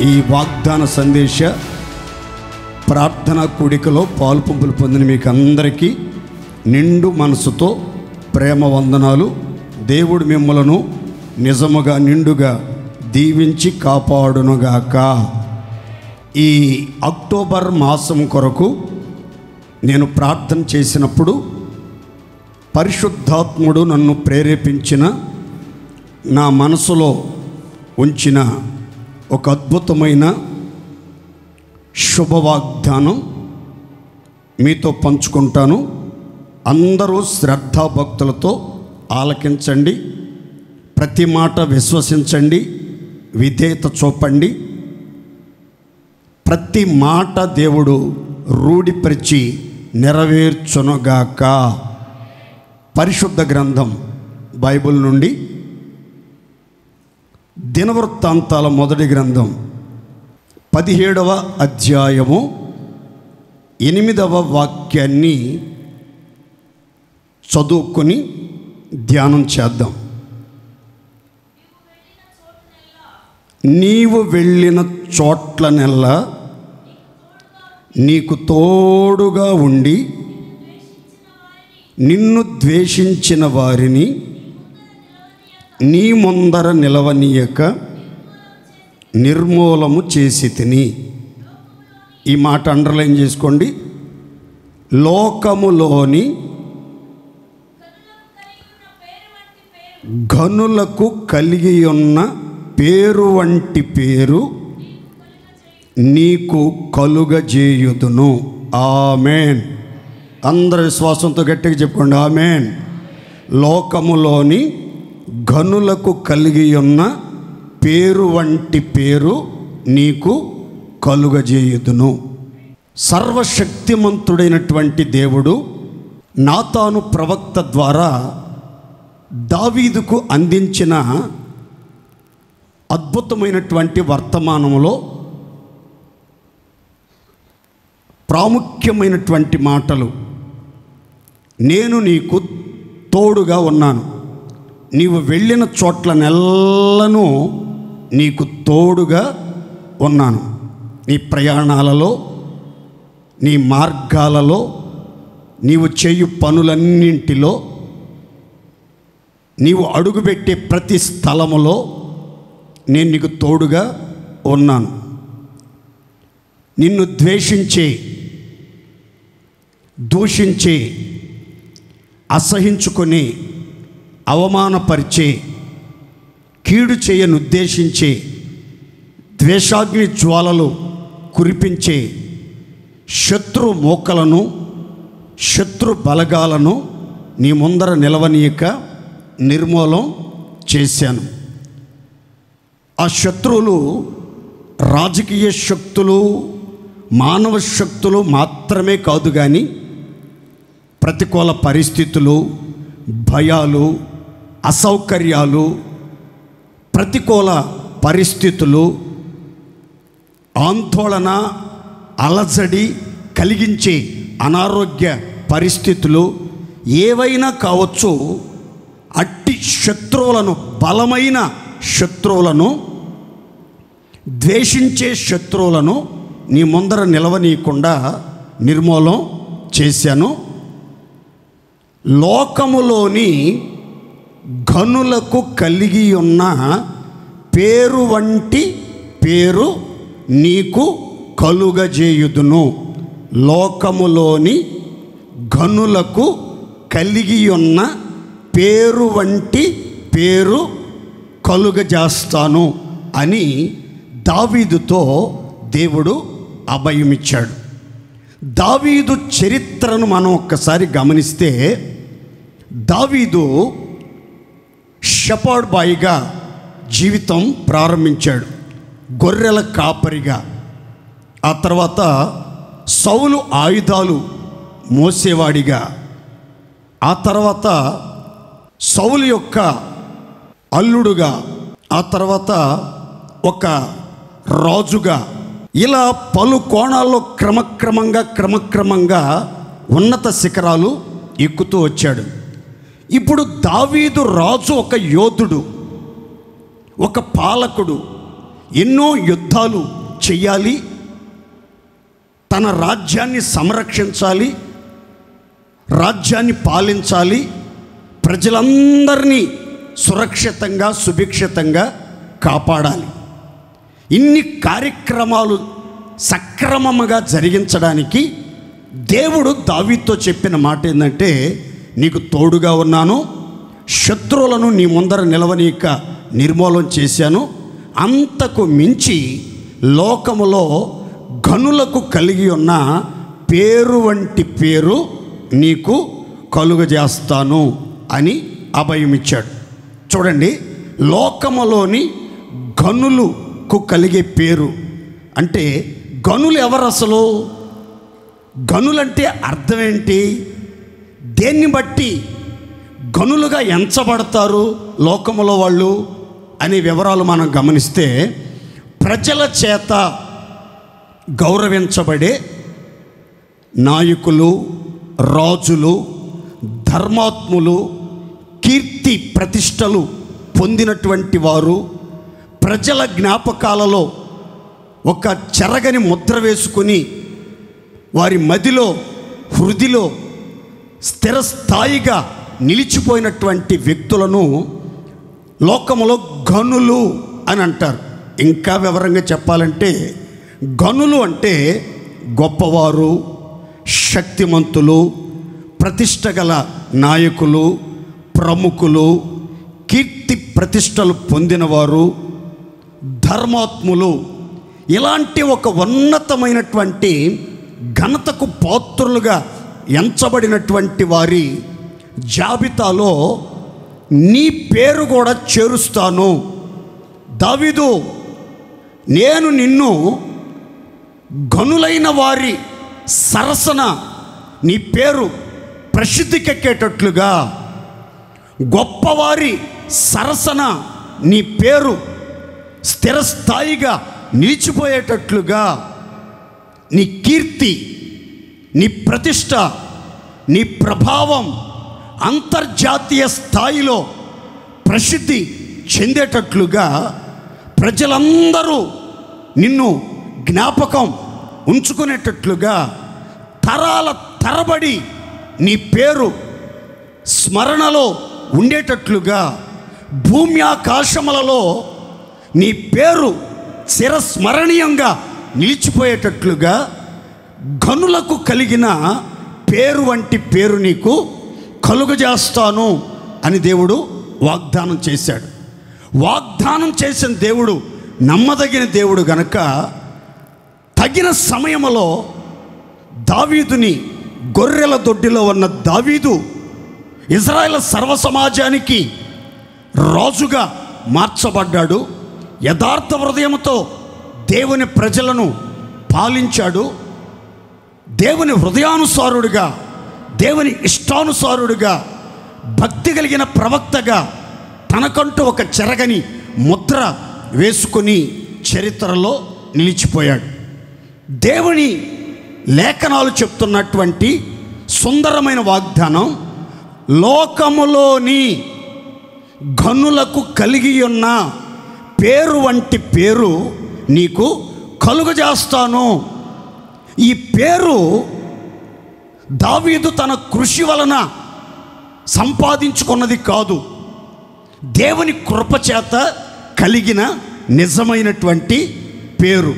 ఈ వాగ్దాన సందేశ ప్రార్థనా కూడికలో పాలుపంపులు పొందిన మీకు అందరికీ నిండు మనసుతో ప్రేమ వందనాలు. దేవుడు మిమ్మలను నిజముగా నిండుగా దీవించి కాపాడునుగాక. ఈ అక్టోబర్ మాసం కొరకు నేను ప్రార్థన చేసినప్పుడు పరిశుద్ధాత్ముడు నన్ను ప్రేరేపించిన, నా మనసులో ఉంచిన ఒక అద్భుతమైన శుభవాగ్దానం మీతో పంచుకుంటాను. అందరూ శ్రద్ధాభక్తులతో ఆలకించండి, ప్రతి మాట విశ్వసించండి, విధేయత చూపండి. ప్రతి మాట దేవుడు రూఢిపరిచి నెరవేర్చునుగాక. పరిశుద్ధ గ్రంథం బైబిల్ నుండి దినవృత్తాంతాల మొదటి గ్రంథం 17వ అధ్యాయము 8వ వాక్యాన్ని చదువుకొని ధ్యానం చేద్దాం. నీవు వెళ్ళిన చోట్లనెల్లా నీకు తోడుగా ఉండి నిన్ను ద్వేషించిన వారిని నీ ముందర నిలవనీయక నిర్మూలము చేసి తిని. ఈ మాట అండర్లైన్ చేసుకోండి. లోకములోని ఘనులకు కలిగి ఉన్న పేరు వంటి పేరు నీకు కలుగజేయుదును. ఆమేన్. అందరి విశ్వాసంతో గట్టిగా చెప్పుకోండి, ఆమేన్. లోకములోని ఘనులకు కలిగి ఉన్న పేరు వంటి పేరు నీకు కలుగజేయుదును. సర్వశక్తిమంతుడైనటువంటి దేవుడు నాతాను ప్రవక్త ద్వారా దావీదుకు అందించిన అద్భుతమైనటువంటి వర్తమానంలో ప్రాముఖ్యమైనటువంటి మాటలు, నేను నీకు తోడుగా ఉన్నాను, నీవు వెళ్ళిన చోట్లనెల్లను నీకు తోడుగా ఉన్నాను. నీ ప్రయాణాలలో, నీ మార్గాలలో, నీవు చేయు పనులన్నింటిలో, నీవు అడుగుపెట్టే ప్రతి స్థలములో నేను నీకు తోడుగా ఉన్నాను. నిన్ను ద్వేషించే, దూషించే, అసహించుకొని అవమానపరిచే, కీడు చేయనుద్దేశించే, ద్వేషాగ్ని జ్వాలలు కురిపించే శత్రు మోకలను, శత్రు బలగాలను నీ ముందర నిలవనీయక నిర్మూలం చేశాను. ఆ శత్రువులు రాజకీయ శక్తులు, మానవ శక్తులు మాత్రమే కాదు, కానీ ప్రతికూల పరిస్థితులు, భయాలు, అసౌకర్యాలు, ప్రతికూల పరిస్థితులు, ఆందోళన, అలజడి కలిగించే అనారోగ్య పరిస్థితులు ఏవైనా కావచ్చు. అట్టి శత్రువులను, బలమైన శత్రువులను, ద్వేషించే శత్రువులను నీ ముందర నిలవనీయకుండా నిర్మూలం చేశాను. లోకములోని ఘనులకు కలిగి ఉన్న పేరు వంటి పేరు నీకు కలుగజేయుదును. లోకములోని ఘనులకు కలిగి ఉన్న పేరు వంటి పేరు కలుగజేస్తాను అని దావీదుతో దేవుడు అభయమిచ్చాడు. దావీదు చరిత్రను మనం ఒక్కసారి గమనిస్తే, దావీదు షెపర్డ్ బాయ్గా జీవితం ప్రారంభించాడు, గొర్రెల కాపరిగా. ఆ తర్వాత సౌలు ఆయుధాలు మోసేవాడిగా, ఆ తర్వాత సౌలు యొక్క అల్లుడుగా, ఆ తర్వాత ఒక రాజుగా, ఇలా పలు కోణాల్లో క్రమక్రమంగా ఉన్నత శిఖరాలు ఎక్కుతూ వచ్చాడు. ఇప్పుడు దావీదు రాజు ఒక యోధుడు, ఒక పాలకుడు, ఎన్నో యుద్ధాలు చెయ్యాలి, తన రాజ్యాన్ని సంరక్షించాలి, రాజ్యాన్ని పాలించాలి, ప్రజలందరినీ సురక్షితంగా సుభిక్షితంగా కాపాడాలి. ఇన్ని కార్యక్రమాలు సక్రమంగా జరిగించడానికి దేవుడు దావీదుతో చెప్పిన మాట ఏంటంటే, నీకు తోడుగా ఉన్నాను, శత్రువులను నీ ముందర నిలవనీక నిర్మూలన చేశాను, అంతకు మించి లోకములో గనులకు కలిగి ఉన్న పేరు వంటి పేరు నీకు కలుగజేస్తాను అని అభయమిచ్చాడు. చూడండి, లోకములోని గనులకు కలిగే పేరు అంటే, గనులు ఎవరు అసలు? గనులంటే అర్థం ఏంటి? దేన్ని బట్టి గనులుగా ఎంచబడతారు లోకములో వాళ్ళు అనే వివరాలు మనం గమనిస్తే, ప్రజల చేత గౌరవించబడే నాయకులు, రాజులు, ధర్మాత్ములు, కీర్తి ప్రతిష్టలు పొందినటువంటి వారు, ప్రజల జ్ఞాపకాలలో ఒక చెరగని ముద్ర వేసుకుని వారి మదిలో హృదిలో స్థిరస్థాయిగా నిలిచిపోయినటువంటి వ్యక్తులను లోకములో గనులు అని అంటారు. ఇంకా వివరంగా చెప్పాలంటే, గనులు అంటే గొప్పవారు, శక్తిమంతులు, ప్రతిష్ట గల నాయకులు, ప్రముఖులు, కీర్తి ప్రతిష్టలు పొందినవారు, ధర్మాత్ములు, ఇలాంటి ఒక ఉన్నతమైనటువంటి ఘనతకు పాత్రులుగా ఎంచబడినటువంటి వారి జాబితాలో నీ పేరు కూడా చేరుస్తాను. దావీదు, నేను నిన్ను గనులైన వారి సరసన నీ పేరు ప్రసిద్ధికెక్కేటట్లుగా, గొప్పవారి సరసన నీ పేరు స్థిరస్థాయిగా నిలిచిపోయేటట్లుగా, నీ కీర్తి, నీ ప్రతిష్ట, నీ ప్రభావం అంతర్జాతీయ స్థాయిలో ప్రసిద్ధి చెందేటట్లుగా, ప్రజలందరూ నిన్ను జ్ఞాపకం ఉంచుకునేటట్లుగా, తరాల తరబడి నీ పేరు స్మరణలో ఉండేటట్లుగా, భూమి ఆకాశములలో నీ పేరు చిరస్మరణీయంగా నిలిచిపోయేటట్లుగా, గనులకు కలిగిన పేరు వంటి పేరు నీకు కలుగజేస్తాను అని దేవుడు వాగ్దానం చేశాడు. వాగ్దానం చేసిన దేవుడు నమ్మదగిన దేవుడు గనక, తగిన సమయంలో దావీదుని, గొర్రెల దొడ్డిలో ఉన్న దావీదు ఇజ్రాయేల్ సర్వసమాజానికి రాజుగా మార్చబడ్డాడు. యథార్థ హృదయంతో దేవుని ప్రజలను పాలించాడు. దేవుని హృదయానుసారుడిగా, దేవుని ఇష్టానుసారుడిగా, భక్తి కలిగిన ప్రవక్తగా తనకంటూ ఒక చెరగని ముద్ర వేసుకుని చరిత్రలో నిలిచిపోయాడు. దేవుని లేఖనాలు చెప్తున్నటువంటి సుందరమైన వాగ్దానం, లోకములోని గనులకు కలిగి ఉన్న పేరు వంటి పేరు నీకు కలుగజేస్తాను. ఈ పేరు దావీదు తన కృషి వలన సంపాదించుకున్నది కాదు, దేవుని కృపచేత కలిగిన నిజమైనటువంటి పేరు.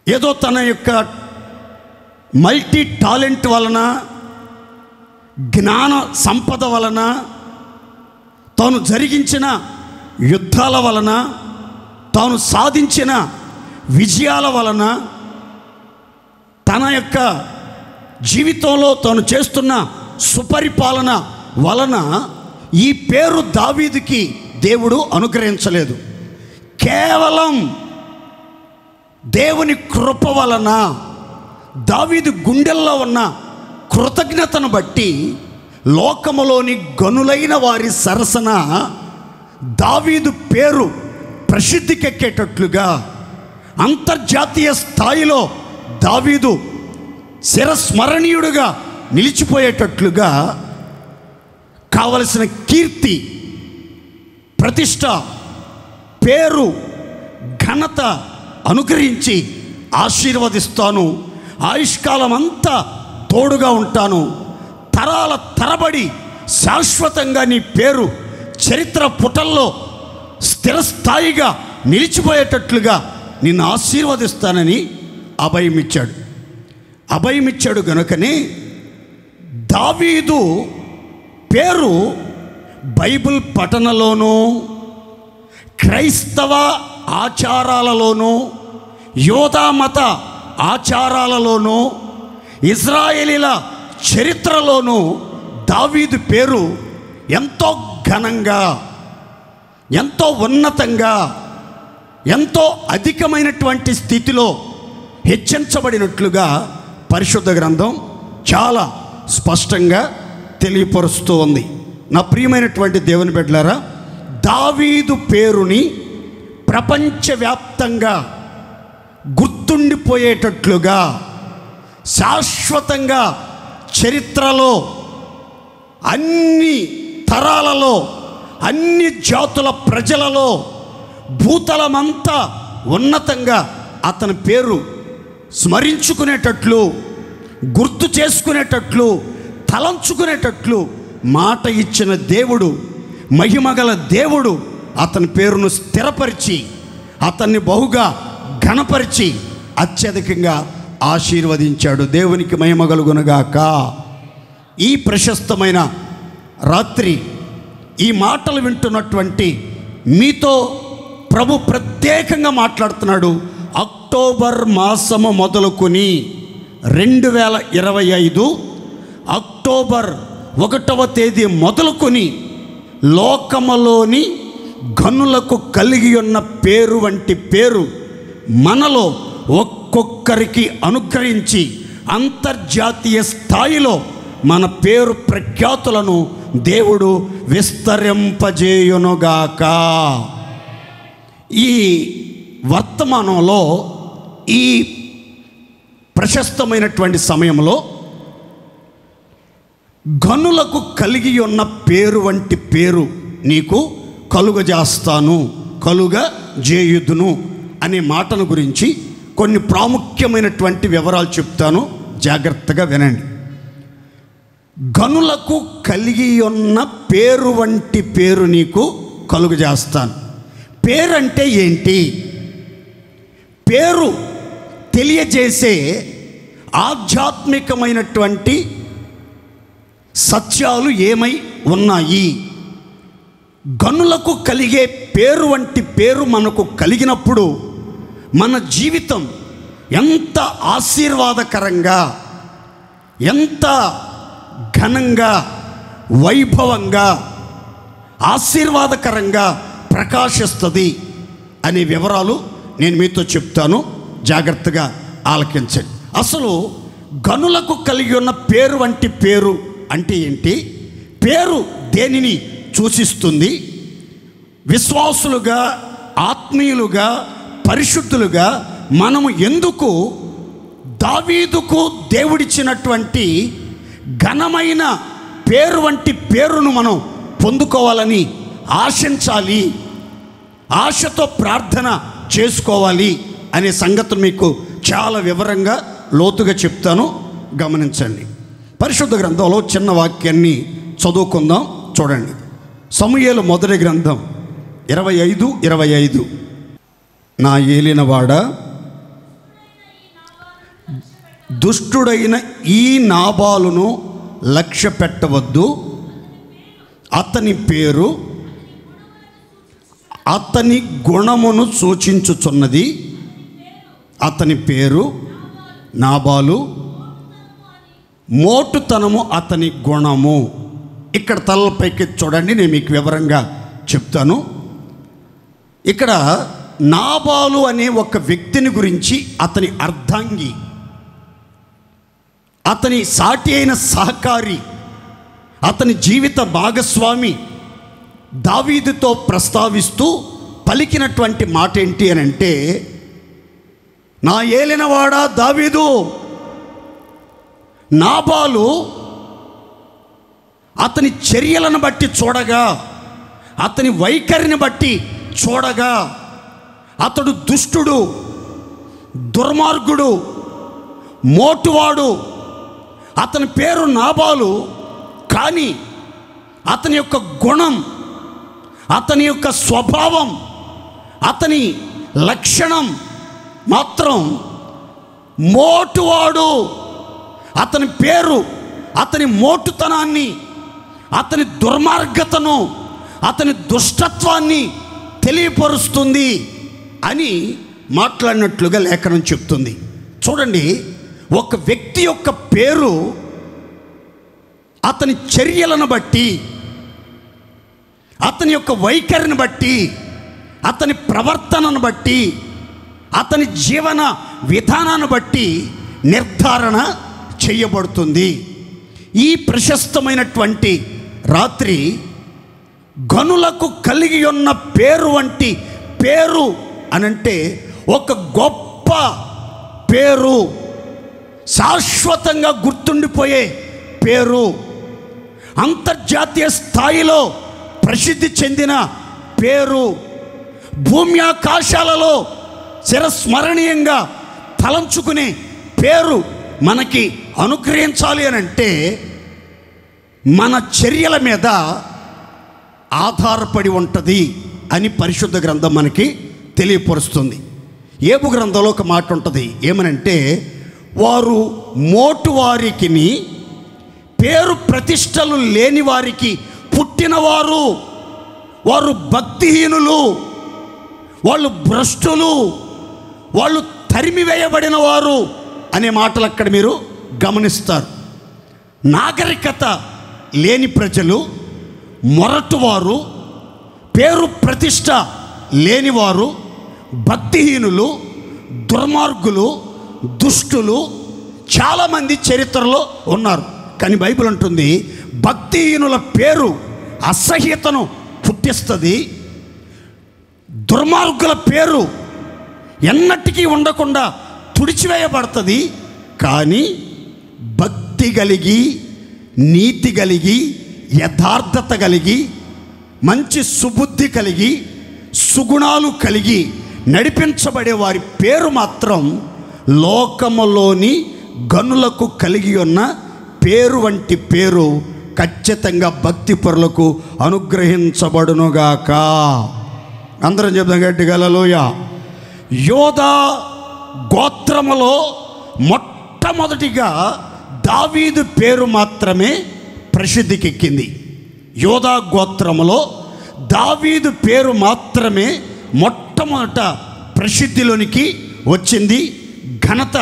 ఏదో తన యొక్క మల్టీ టాలెంట్ వలన, జ్ఞాన సంపద వలన, తాను జరిగించిన యుద్ధాల వలన, తాను సాధించిన విజయాల వలన, తన యొక్క జీవితంలో తాను చేస్తున్న సుపరిపాలన వలన ఈ పేరు దావీదుకి దేవుడు అనుగ్రహించలేదు. కేవలం దేవుని కృప వలన, దావీదు గుండెల్లో ఉన్న కృతజ్ఞతను బట్టి లోకములోని గనులైన వారి సరసన దావీదు పేరు ప్రసిద్ధికెక్కేటట్లుగా, అంతర్జాతీయ స్థాయిలో దావీదు చిరస్మరణీయుడుగా నిలిచిపోయేటట్లుగా కావలసిన కీర్తి, ప్రతిష్ట, పేరు ఘనత అనుగ్రహించి ఆశీర్వదిస్తాను. ఆయుష్కాలం అంతా తోడుగా ఉంటాను. తరాల తరబడి శాశ్వతంగా నీ పేరు చరిత్ర పుటల్లో స్థిరస్థాయిగా నిలిచిపోయేటట్లుగా నిన్ను ఆశీర్వదిస్తానని అభయమిచ్చాడు గనుకనే దావీదు పేరు బైబిల్ పఠనలోనూ, క్రైస్తవ ఆచారాలలోనూ, యోధామత ఆచారాలలోనూ, ఇజ్రాయేలీల చరిత్రలోనూ దావీదు పేరు ఎంతో ఘనంగా, ఎంతో ఉన్నతంగా, ఎంతో అధికమైనటువంటి స్థితిలో హెచ్చించబడినట్లుగా పరిశుద్ధ గ్రంథం చాలా స్పష్టంగా తెలియపరుస్తూ ఉంది. నా ప్రియమైనటువంటి దేవుని బిడ్డలారా, దావీదు పేరుని ప్రపంచవ్యాప్తంగా గుర్తుండిపోయేటట్లుగా, శాశ్వతంగా చరిత్రలో అన్ని తరాలలో, అన్ని జాతుల ప్రజలలో, భూతలమంతా ఉన్నతంగా అతని పేరు స్మరించుకునేటట్లు, గుర్తు చేసుకునేటట్లు, తలంచుకునేటట్లు మాట ఇచ్చిన దేవుడు, మహిమగల దేవుడు అతని పేరును స్థిరపరిచి, అతన్ని బహుగా ఘనపరిచి అత్యధికంగా ఆశీర్వదించాడు. దేవునికి మహిమ కలుగునుగాక. ఈ ప్రశస్తమైన రాత్రి ఈ మాటలు వింటున్నటువంటి మీతో ప్రభు ప్రత్యేకంగా మాట్లాడుతున్నాడు. అక్టోబర్ మాసము మొదలుకొని 2025 అక్టోబర్ 1వ తేదీ మొదలుకొని లోకములోని గనులకు కలిగి ఉన్న పేరు వంటి పేరు మనలో ఒక్కొక్కరికి అనుగ్రహించి అంతర్జాతీయ స్థాయిలో మన పేరు ప్రఖ్యాతులను దేవుడు విస్తరింపజేయునుగాక. ఈ వర్తమానంలో, ఈ ప్రశస్తమైనటువంటి సమయంలో గనులకు కలిగి ఉన్న పేరు వంటి పేరు నీకు కలుగజేస్తాను, కలుగజేయుదును అనే మాటను గురించి కొన్ని ప్రాముఖ్యమైనటువంటి వివరాలు చెప్తాను, జాగ్రత్తగా వినండి. గనులకు కలిగి ఉన్న పేరు వంటి పేరు నీకు కలుగజేస్తాను. పేరంటే ఏంటి? పేరు తెలియజేసే ఆధ్యాత్మికమైనటువంటి సత్యాలు ఏమై ఉన్నాయి? గనులకు కలిగే పేరు వంటి పేరు మనకు కలిగినప్పుడు మన జీవితం ఎంత ఆశీర్వాదకరంగా, ఎంత ఘనంగా, వైభవంగా, ఆశీర్వాదకరంగా ప్రకాశిస్తుంది అనే వివరాలు నేను మీతో చెప్తాను, జాగ్రత్తగా ఆలకించండి. అసలు గనులకు కలిగి ఉన్న పేరు వంటి పేరు అంటే ఏంటి? పేరు దేనిని సూచిస్తుంది? విశ్వాసులుగా, ఆత్మీయులుగా, పరిశుద్ధులుగా మనము ఎందుకు దావీదుకు దేవుడిచ్చినటువంటి ఘనమైన పేరు వంటి పేరును మనం పొందుకోవాలని ఆశించాలి, ఆశతో ప్రార్థన చేసుకోవాలి అనే సంగతి మీకు చాలా వివరంగా, లోతుగా చెప్తాను, గమనించండి. పరిశుద్ధ గ్రంథంలో చిన్న వాక్యాన్ని చదువుకుందాం, చూడండి. సమూయేలు మొదటి గ్రంథం 25:25. నా ఏలినవాడ, దుష్టుడైన ఈ నాబాలును లక్ష్య పెట్టవద్దు. అతని పేరు అతని గుణమును సూచించుచున్నది. అతని పేరు నాబాలు, మోటుతనము అతని గుణము. ఇక్కడ తలపైకి చూడండి, నేను మీకు వివరంగా చెప్తాను. ఇక్కడ నాబాలు అనే ఒక వ్యక్తిని గురించి, అతని అర్ధాంగి, అతని సాటి అయిన సహకారి, అతని జీవిత భాగస్వామి దావీదుతో ప్రస్తావిస్తూ పలికినటువంటి మాట ఏంటి అని అంటే, నా ఏలినవాడా దావీదు, నాబాలు అతని చర్యలను బట్టి చూడగా, అతని వైఖరిని బట్టి చూడగా, అతడు దుష్టుడు, దుర్మార్గుడు, మోటువాడు. అతని పేరు నాబాలు. కానీ అతని యొక్క గుణం, అతని యొక్క స్వభావం, అతని లక్షణం మాత్రం మోటువాడు. అతని పేరు అతని మోటుతనాన్ని, అతని దుర్మార్గతను, అతని దుష్టత్వాన్ని తెలియపరుస్తుంది అని మాట్లాడినట్లుగా లేఖనం చెప్తుంది. చూడండి, ఒక వ్యక్తి యొక్క పేరు అతని చర్యలను బట్టి, అతని యొక్క వైఖరిని బట్టి, అతని ప్రవర్తనను బట్టి, అతని జీవన విధానాన్ని బట్టి నిర్ధారణ చేయబడుతుంది. ఈ ప్రశస్తమైనటువంటి రాత్రి గనులకు కలిగి ఉన్న పేరు వంటి పేరు అనంటే ఒక గొప్ప పేరు, శాశ్వతంగా గుర్తుండిపోయే పేరు, అంతర్జాతీయ స్థాయిలో ప్రసిద్ధి చెందిన పేరు, భూమి ఆకాశాలలో చిరస్మరణీయంగా తలంచుకునే పేరు మనకి అనుగ్రహించాలి అని అంటే మన చర్యల మీద ఆధారపడి ఉంటుంది అని పరిశుద్ధ గ్రంథం మనకి తెలియపరుస్తుంది. ఏబు గ్రంథంలో ఒక మాట ఉంటుంది, ఏమనంటే వారు మోటువారికి, పేరు ప్రతిష్టలు లేని వారికి పుట్టినవారు, వారు భక్తిహీనులు, వాళ్ళు భ్రష్టులు, వాళ్ళు తరిమివేయబడిన వారు అనే మాటలు అక్కడ మీరు గమనిస్తారు. నాగరికత లేని ప్రజలు, మొరటువారు, పేరు ప్రతిష్ట లేనివారు, భక్తిహీనులు, దుర్మార్గులు, దుష్టులు చాలామంది చరిత్రలో ఉన్నారు. కానీ బైబిల్ అంటుంది భక్తిహీనుల పేరు అసహ్యతను పుట్టిస్తుంది, దుర్మార్గుల పేరు ఎన్నటికీ ఉండకుండా తుడిచివేయబడుతుంది. కానీ భక్తి కలిగి, నీతి కలిగి, యథార్థత కలిగి, మంచి సుబుద్ధి కలిగి, సుగుణాలు కలిగి నడిపించబడే వారి పేరు మాత్రం లోకములోని గనులకు కలిగి ఉన్న పేరు వంటి పేరు ఖచ్చితంగా భక్తి పరులకు అనుగ్రహించబడునుగాక. అందరం చెప్దాం గట్టిగా హల్లెలూయా. యోధా గోత్రములో మొట్టమొదటిగా దావీదు పేరు మాత్రమే ప్రసిద్ధికెక్కింది. యోధా గోత్రములో దావీదు పేరు మాత్రమే మొట్టమొదట ప్రసిద్ధిలోనికి వచ్చింది, ఘనత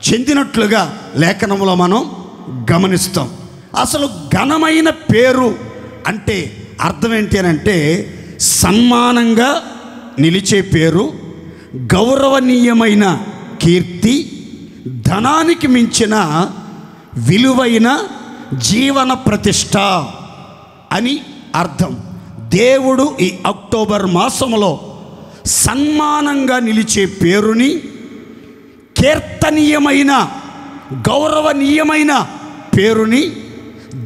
చెందినట్లుగా లేఖనంలో మనం గమనిస్తాం. అసలు ఘనమైన పేరు అంటే అర్థం ఏంటి అని అంటే సన్మానంగా నిలిచే పేరు, గౌరవనీయమైన కీర్తి, ధనానికి మించిన విలువైన జీవన ప్రతిష్ట అని అర్థం. దేవుడు ఈ అక్టోబర్ మాసంలో సన్మానంగా నిలిచే పేరుని, కీర్తనీయమైన గౌరవనీయమైన పేరుని,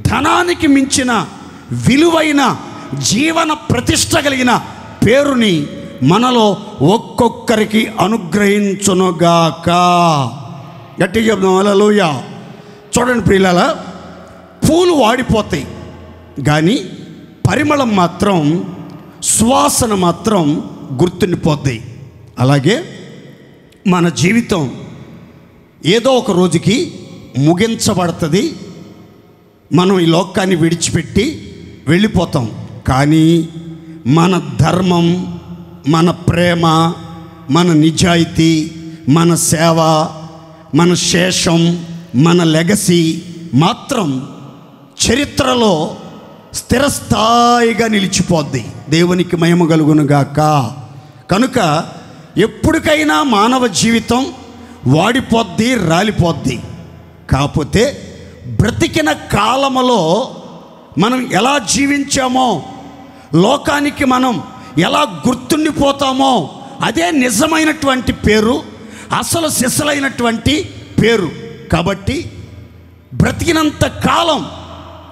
ధనానికి మించిన విలువైన జీవన ప్రతిష్ట కలిగిన పేరుని మనలో ఒక్కొక్కరికి అనుగ్రహించునుగాక. గట్టిగా చెప్దాం హల్లెలూయా. చూడండి ప్రియులారా, పూలు వాడిపోతాయి కానీ పరిమళం మాత్రం, సువాసన మాత్రం గుర్తుండిపోద్ది. అలాగే మన జీవితం ఏదో ఒక రోజుకి ముగించబడుతుంది, మనం ఈ లోకాన్ని విడిచిపెట్టి వెళ్ళిపోతాం. కానీ మన ధర్మం, మన ప్రేమ, మన నిజాయితీ, మన సేవ, మన శేషం, మన లెగసీ మాత్రం చరిత్రలో స్థిరస్థాయిగా నిలిచిపోద్ది. దేవునికి మహిమ కలుగునుగాక. కనుక ఎప్పటికైనా మానవ జీవితం వాడిపోద్ది, రాలిపోద్ది. కాకపోతే బ్రతికిన కాలములో మనం ఎలా జీవించామో, లోకానికి మనం ఎలా గుర్తుండిపోతామో అదే నిజమైనటువంటి పేరు, అసలు సిసలైనటువంటి పేరు. కాబట్టి బ్రతికినంత కాలం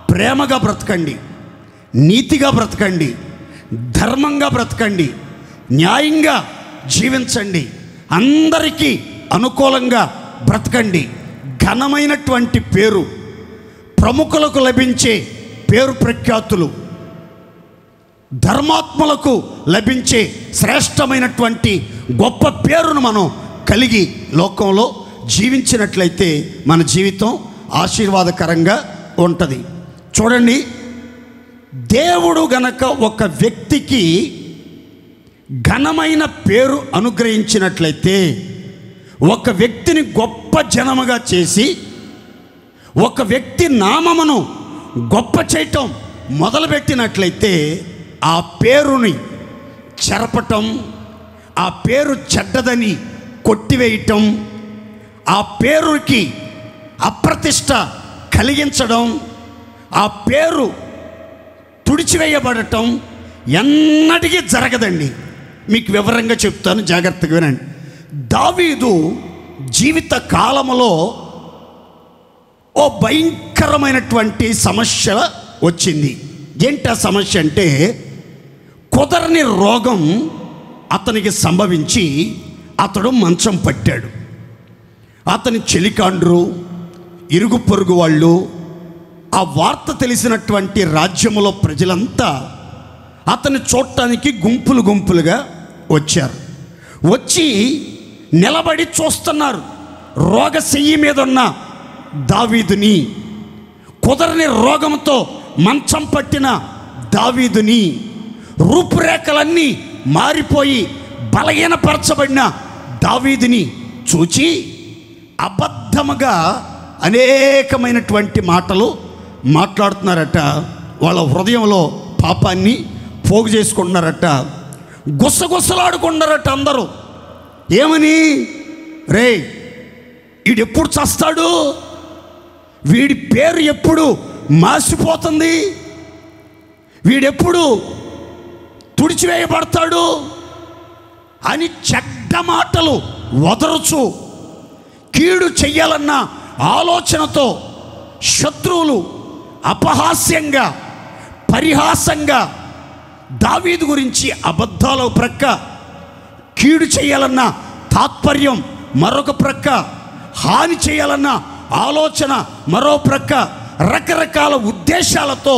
ప్రేమగా బ్రతకండి, నీతిగా బ్రతకండి, ధర్మంగా బ్రతకండి, న్యాయంగా జీవించండి, అందరికీ అనుకూలంగా బ్రతకండి. ఘనమైనటువంటి పేరు, ప్రముఖులకు లభించే పేరు ప్రఖ్యాతులు, ధర్మాత్మలకు లభించే శ్రేష్టమైనటువంటి గొప్ప పేరును మనం కలిగి లోకంలో జీవించినట్లయితే మన జీవితం ఆశీర్వాదకరంగా ఉంటుంది. చూడండి, దేవుడు గనక ఒక వ్యక్తికి ఘనమైన పేరు అనుగ్రహించినట్లయితే, ఒక వ్యక్తిని గొప్ప జనముగా చేసి ఒక వ్యక్తి నామమును గొప్ప చేయటం మొదలుపెట్టినట్లయితే, ఆ పేరుని చెరపటం, ఆ పేరు చెడ్డదని కొట్టివేయటం, ఆ పేరుకి అప్రతిష్ట కలిగించడం, ఆ పేరు తుడిచివేయబడటం ఎన్నటికీ జరగదండి. మీకు వివరంగా చెప్తాను, జాగ్రత్తగా వినండి. దావీదు జీవిత కాలములో ఓ భయంకరమైనటువంటి సమస్య వచ్చింది. ఏంటి ఆ సమస్య అంటే, కుదరని రోగం అతనికి సంభవించి అతడు మంచం పట్టాడు. అతని చెలికాండ్రు, ఇరుగు పొరుగు వాళ్ళు, ఆ వార్త తెలిసినటువంటి రాజ్యములో ప్రజలంతా అతన్ని చూడటానికి గుంపులు గుంపులుగా వచ్చారు. వచ్చి నిలబడి చూస్తున్నారు రోగశయ్యి మీద ఉన్న దావీదుని, కుదరని రోగంతో మంచం పట్టిన దావీదుని, రూపురేఖలన్నీ మారిపోయి బలహీనపరచబడిన దావీదుని చూచి అబద్ధముగా అనేకమైనటువంటి మాటలు మాట్లాడుతున్నారట. వాళ్ళ హృదయంలో పాపాన్ని పోగు చేసుకుంటున్నారట, గుసగుసలాడుకున్నారట అందరూ. ఏమని? రే, వీడెప్పుడు చస్తాడు, వీడి పేరు ఎప్పుడు మాసిపోతుంది, వీడెప్పుడు తుడిచివేయబడతాడు అని చెడ్డ మాటలు వదరుచు, కీడు చెయ్యాలన్న ఆలోచనతో శత్రువులు అపహాస్యంగా, పరిహాసంగా దావీదు గురించి అబద్ధాలు ప్రక్క, కీడు చేయాలన్న తాత్పర్యం మరొక ప్రక్క, హాని చేయాలన్న ఆలోచన మరో ప్రక్క, రకరకాల ఉద్దేశాలతో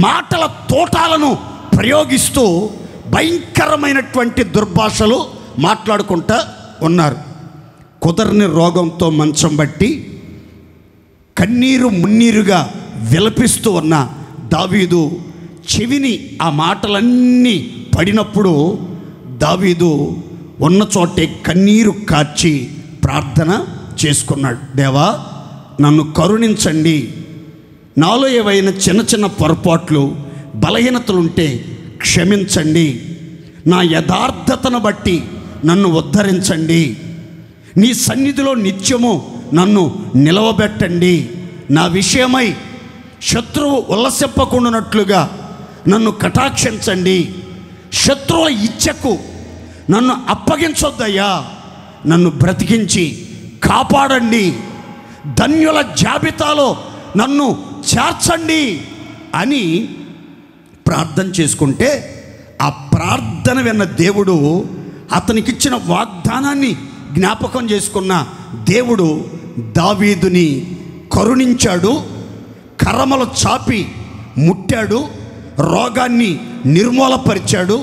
మాటల తోటాలను ప్రయోగిస్తూ భయంకరమైనటువంటి దుర్భాషలు మాట్లాడుకుంటూ ఉన్నారు. కుదరని రోగంతో మంచం బట్టి కన్నీరు మున్నీరుగా విలపిస్తూ ఉన్న దావీదు చెవిని ఆ మాటలన్నీ పడినప్పుడు దావీదు ఉన్న చోటే కన్నీరు కార్చి ప్రార్థన చేసుకున్నాడు. దేవా, నన్ను కరుణించండి, నాలో ఏవైనా చిన్న చిన్న పొరపాట్లు బలహీనతలుంటే క్షమించండి, నా యథార్థతను బట్టి నన్ను ఉద్ధరించండి, నీ సన్నిధిలో నిత్యము నన్ను నిలవబెట్టండి, నా విషయమై శత్రువు ఉల్లసింపకుండానట్లుగా నన్ను కటాక్షించండి, శత్రువుల ఇచ్చకు నన్ను అప్పగించొద్దయ్యా, నన్ను బ్రతికించి కాపాడండి, ధన్యుల జాబితాలో నన్ను చేర్చండి అని ప్రార్థన చేసుకుంటే, ఆ ప్రార్థన విన్న దేవుడు అతనికిచ్చిన వాగ్దానాన్ని జ్ఞాపకం చేసుకున్న దేవుడు దావీదుని కరుణించాడు, కరమలు చాపి ముట్టాడు, రోగాన్ని నిర్మూలపరిచాడు,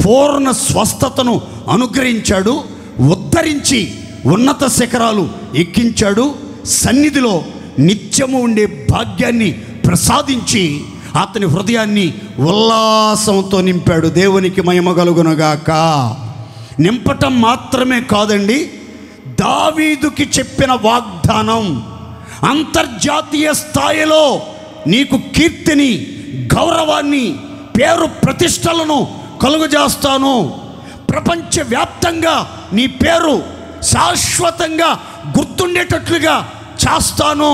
పూర్ణ స్వస్థతను అనుగ్రహించాడు, ఉద్ధరించి ఉన్నత శిఖరాలు ఎక్కించాడు, సన్నిధిలో నిత్యము ఉండే భాగ్యాన్ని ప్రసాదించి అతని హృదయాన్ని ఉల్లాసంతో నింపాడు. దేవునికి మహిమ కలుగునుగాక. నింపటం మాత్రమే కాదండి, దావీదుకి చెప్పిన వాగ్దానం అంతర్జాతీయ స్థాయిలో నీకు కీర్తిని, గౌరవాన్ని, పేరు ప్రతిష్టలను కలుగజేస్తాను, ప్రపంచవ్యాప్తంగా నీ పేరు శాశ్వతంగా గుర్తుండేటట్లుగా చేస్తాను,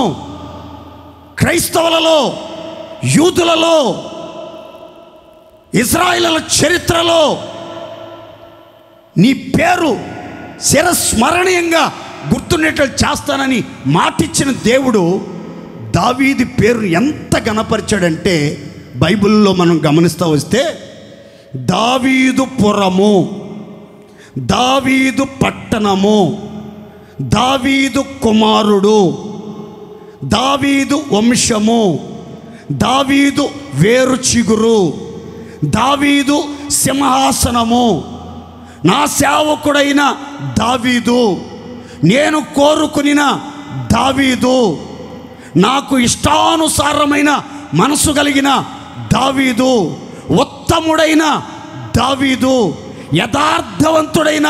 క్రైస్తవులలో, యూదులలో, ఇజ్రాయేలుల చరిత్రలో నీ పేరు చిరస్మరణీయంగా గుర్తుండేటట్టు చేస్తానని మాటిచ్చిన దేవుడు దావీదు పేరు ఎంత ఘనపరిచాడంటే, బైబిల్లో మనం గమనిస్తూ వస్తే దావీదు పురము, దావీదు పట్టణము, దావీదు కుమారుడు, దావీదు వంశము, దావీదు వేరు చిగురు, దావీదు సింహాసనము, నా సేవకుడైన దావీదు, నేను కోరుకునిన దావీదు, నాకు ఇష్టానుసారమైన మనసు కలిగిన దావీదు, ఉత్తముడైన దావీదు, యథార్థవంతుడైన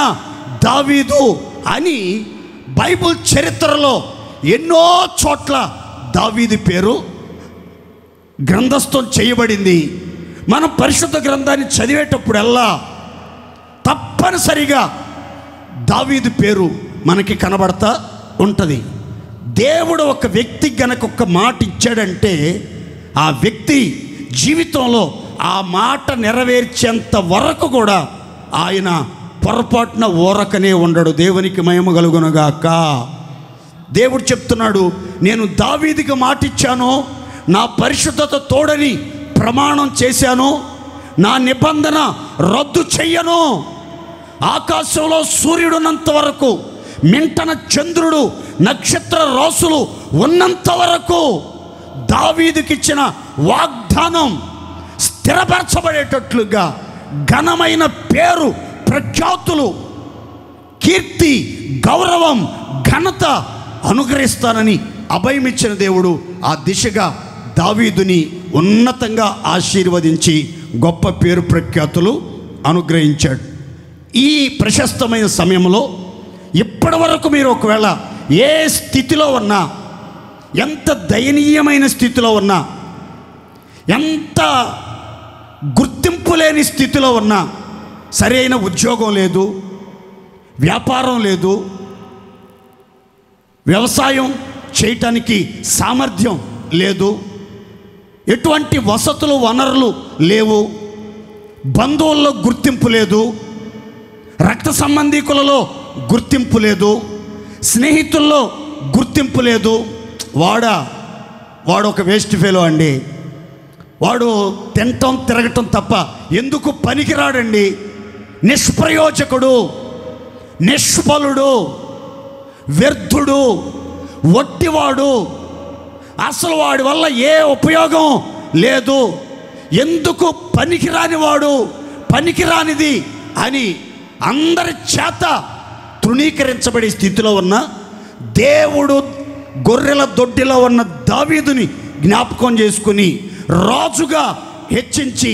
దావీదు అని బైబిల్ చరిత్రలో ఎన్నో చోట్ల దావీదు పేరు గ్రంథస్థం చేయబడింది. మనం పరిశుద్ధ గ్రంథాన్ని చదివేటప్పుడల్లా తప్పనిసరిగా దావీదు పేరు మనకి కనబడతా ఉంటుంది. దేవుడు ఒక వ్యక్తికి గనక ఒక మాట ఇచ్చాడంటే ఆ వ్యక్తి జీవితంలో ఆ మాట నెరవేర్చేంత వరకు కూడా ఆయన పొరపాటున ఊరకనే ఉండడు. దేవునికి మహిమ కలుగునుగాక. దేవుడు చెప్తున్నాడు, నేను దావీదుకి మాట ఇచ్చాను, నా పరిశుద్ధత తోడని ప్రమాణం చేశాను, నా నిబంధన రద్దు చెయ్యను. ఆకాశంలో సూర్యుడున్నంత వరకు, మింటన చంద్రుడు నక్షత్ర రాసులు ఉన్నంత వరకు దావీదుకిచ్చిన వాగ్దానం స్థిరపరచబడేటట్లుగా ఘనమైన పేరు, ప్రఖ్యాతులు, కీర్తి, గౌరవం, ఘనత అనుగ్రహిస్తానని అభయమిచ్చిన దేవుడు ఆ దిశగా దావీదుని ఉన్నతంగా ఆశీర్వదించి గొప్ప పేరు ప్రఖ్యాతులు అనుగ్రహించాడు. ఈ ప్రశస్తమైన సమయంలో ఇప్పటి వరకు మీరు ఒకవేళ ఏ స్థితిలో ఉన్నా, ఎంత దయనీయమైన స్థితిలో ఉన్నా, ఎంత గుర్తింపు లేని స్థితిలో ఉన్నా, సరైన ఉద్యోగం లేదు, వ్యాపారం లేదు, వ్యవసాయం చేయటానికి సామర్థ్యం లేదు, ఎటువంటి వసతులు వనరులు లేవు, బంధువుల్లో గుర్తింపు లేదు, రక్త సంబంధీకులలో గుర్తింపు లేదు, స్నేహితుల్లో గుర్తింపు లేదు, వాడు ఒక వేస్ట్ ఫెలో అండి, వాడు తినటం తిరగటం తప్ప ఎందుకు పనికిరాడండి, నిష్ప్రయోజకుడు, నిష్ఫలుడు, వ్యర్థుడు, వట్టివాడు, అసలు వాడి వల్ల ఏ ఉపయోగం లేదు, ఎందుకు పనికిరానివాడు, పనికిరానిది అని అందరి చేత తృణీకరించబడే స్థితిలో ఉన్న దేవుడు గొర్రెల దొడ్డిలో ఉన్న దావీదుని జ్ఞాపకం చేసుకుని రాజుగా హెచ్చించి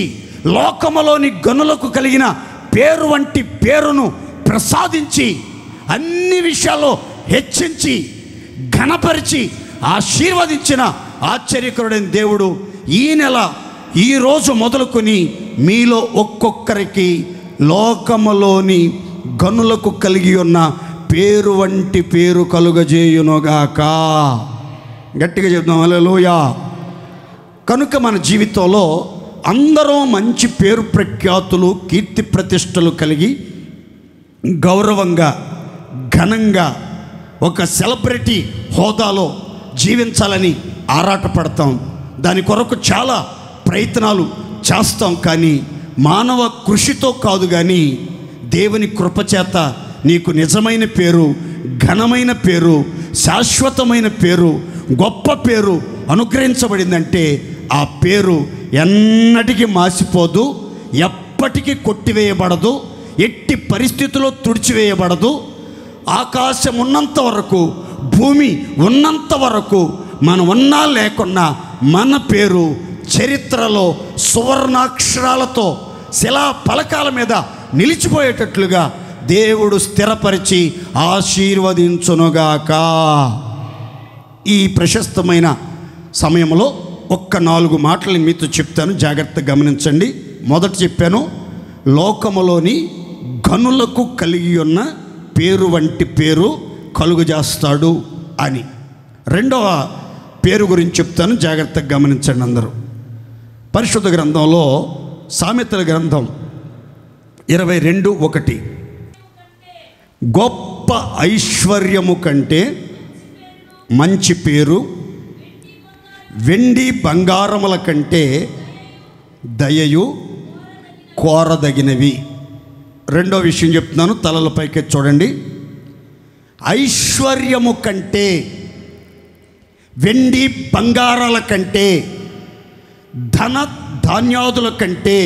లోకములోని గనులకు కలిగిన పేరు వంటి పేరును ప్రసాదించి అన్ని విషయాల్లో హెచ్చించి ఘనపరిచి ఆశీర్వదించిన ఆశ్చర్యకరుడైన దేవుడు ఈ నెల, ఈరోజు మొదలుకొని మీలో ఒక్కొక్కరికి లోకములోని గనులకు కలిగి ఉన్న పేరు వంటి పేరు కలుగజేయునుగాక. గట్టిగా చెప్తాం హల్లెలూయా. కనుక మన జీవితంలో అందరం మంచి పేరు ప్రఖ్యాతులు, కీర్తి ప్రతిష్టలు కలిగి గౌరవంగా, ఘనంగా, ఒక సెలబ్రిటీ హోదాలో జీవించాలని ఆరాటపడతాం. దాని కొరకు చాలా ప్రయత్నాలు చేస్తాం. కానీ మానవ కృషితో కాదు, కానీ దేవుని కృపచేత నీకు నిజమైన పేరు, ఘనమైన పేరు, శాశ్వతమైన పేరు, గొప్ప పేరు అనుగ్రహించబడిందంటే ఆ పేరు ఎన్నటికీ మాసిపోదు, ఎప్పటికీ కొట్టివేయబడదు, ఎట్టి పరిస్థితుల్లో తుడిచివేయబడదు. ఆకాశం ఉన్నంత వరకు, భూమి ఉన్నంత వరకు, మనం ఉన్నా లేకున్నా మన పేరు చరిత్రలో సువర్ణాక్షరాలతో శిలా పలకాల మీద నిలిచిపోయేటట్లుగా దేవుడు స్థిరపరిచి ఆశీర్వదించునుగాక. ఈ ప్రశస్తమైన సమయంలో ఒక్క 4 మాటలు మీతో చెప్తాను, జాగ్రత్తగా గమనించండి. మొదట చెప్పాను, లోకములోని గనులకు కలిగి ఉన్న పేరు వంటి పేరు కలుగజేస్తాడు అని. రెండవ పేరు గురించి చెప్తాను, జాగ్రత్తగా గమనించండి అందరూ. పరిశుద్ధ గ్రంథంలో సామెతల గ్రంథం 22:1 గొప్ప ఐశ్వర్యము కంటే మంచి పేరు, వెండి బంగారముల కంటే దయయు కోరదగినవి. రెండో విషయం చెప్తున్నాను, తలల పైకి చూడండి. ఐశ్వర్యము కంటే, వెండి బంగారాల కంటే, ధన ధాన్యాదుల కంటే,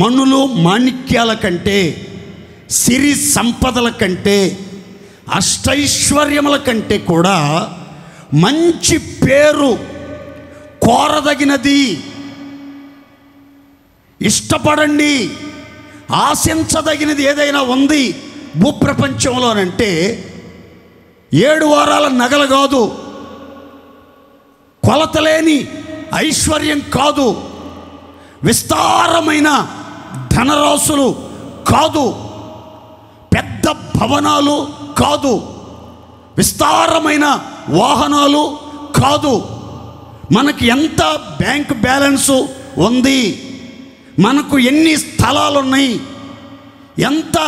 మణులు మాణిక్యాల కంటే, సిరి సంపదల కంటే, అష్టైశ్వర్యముల కంటే కూడా మంచి పేరు కోరదగినది. ఇష్టపడండి, ఆశించదగినది ఏదైనా ఉంది భూప్రపంచంలోనంటే 7 వారాల నగలు కాదు, కొలతలేని ఐశ్వర్యం కాదు, విస్తారమైన ధనరాశులు కాదు, పెద్ద భవనాలు కాదు, విస్తారమైన వాహనాలు కాదు, మనకి ఎంత బ్యాంక్ బ్యాలెన్సు ఉంది, మనకు ఎన్ని స్థలాలు ఉన్నాయి, ఎంత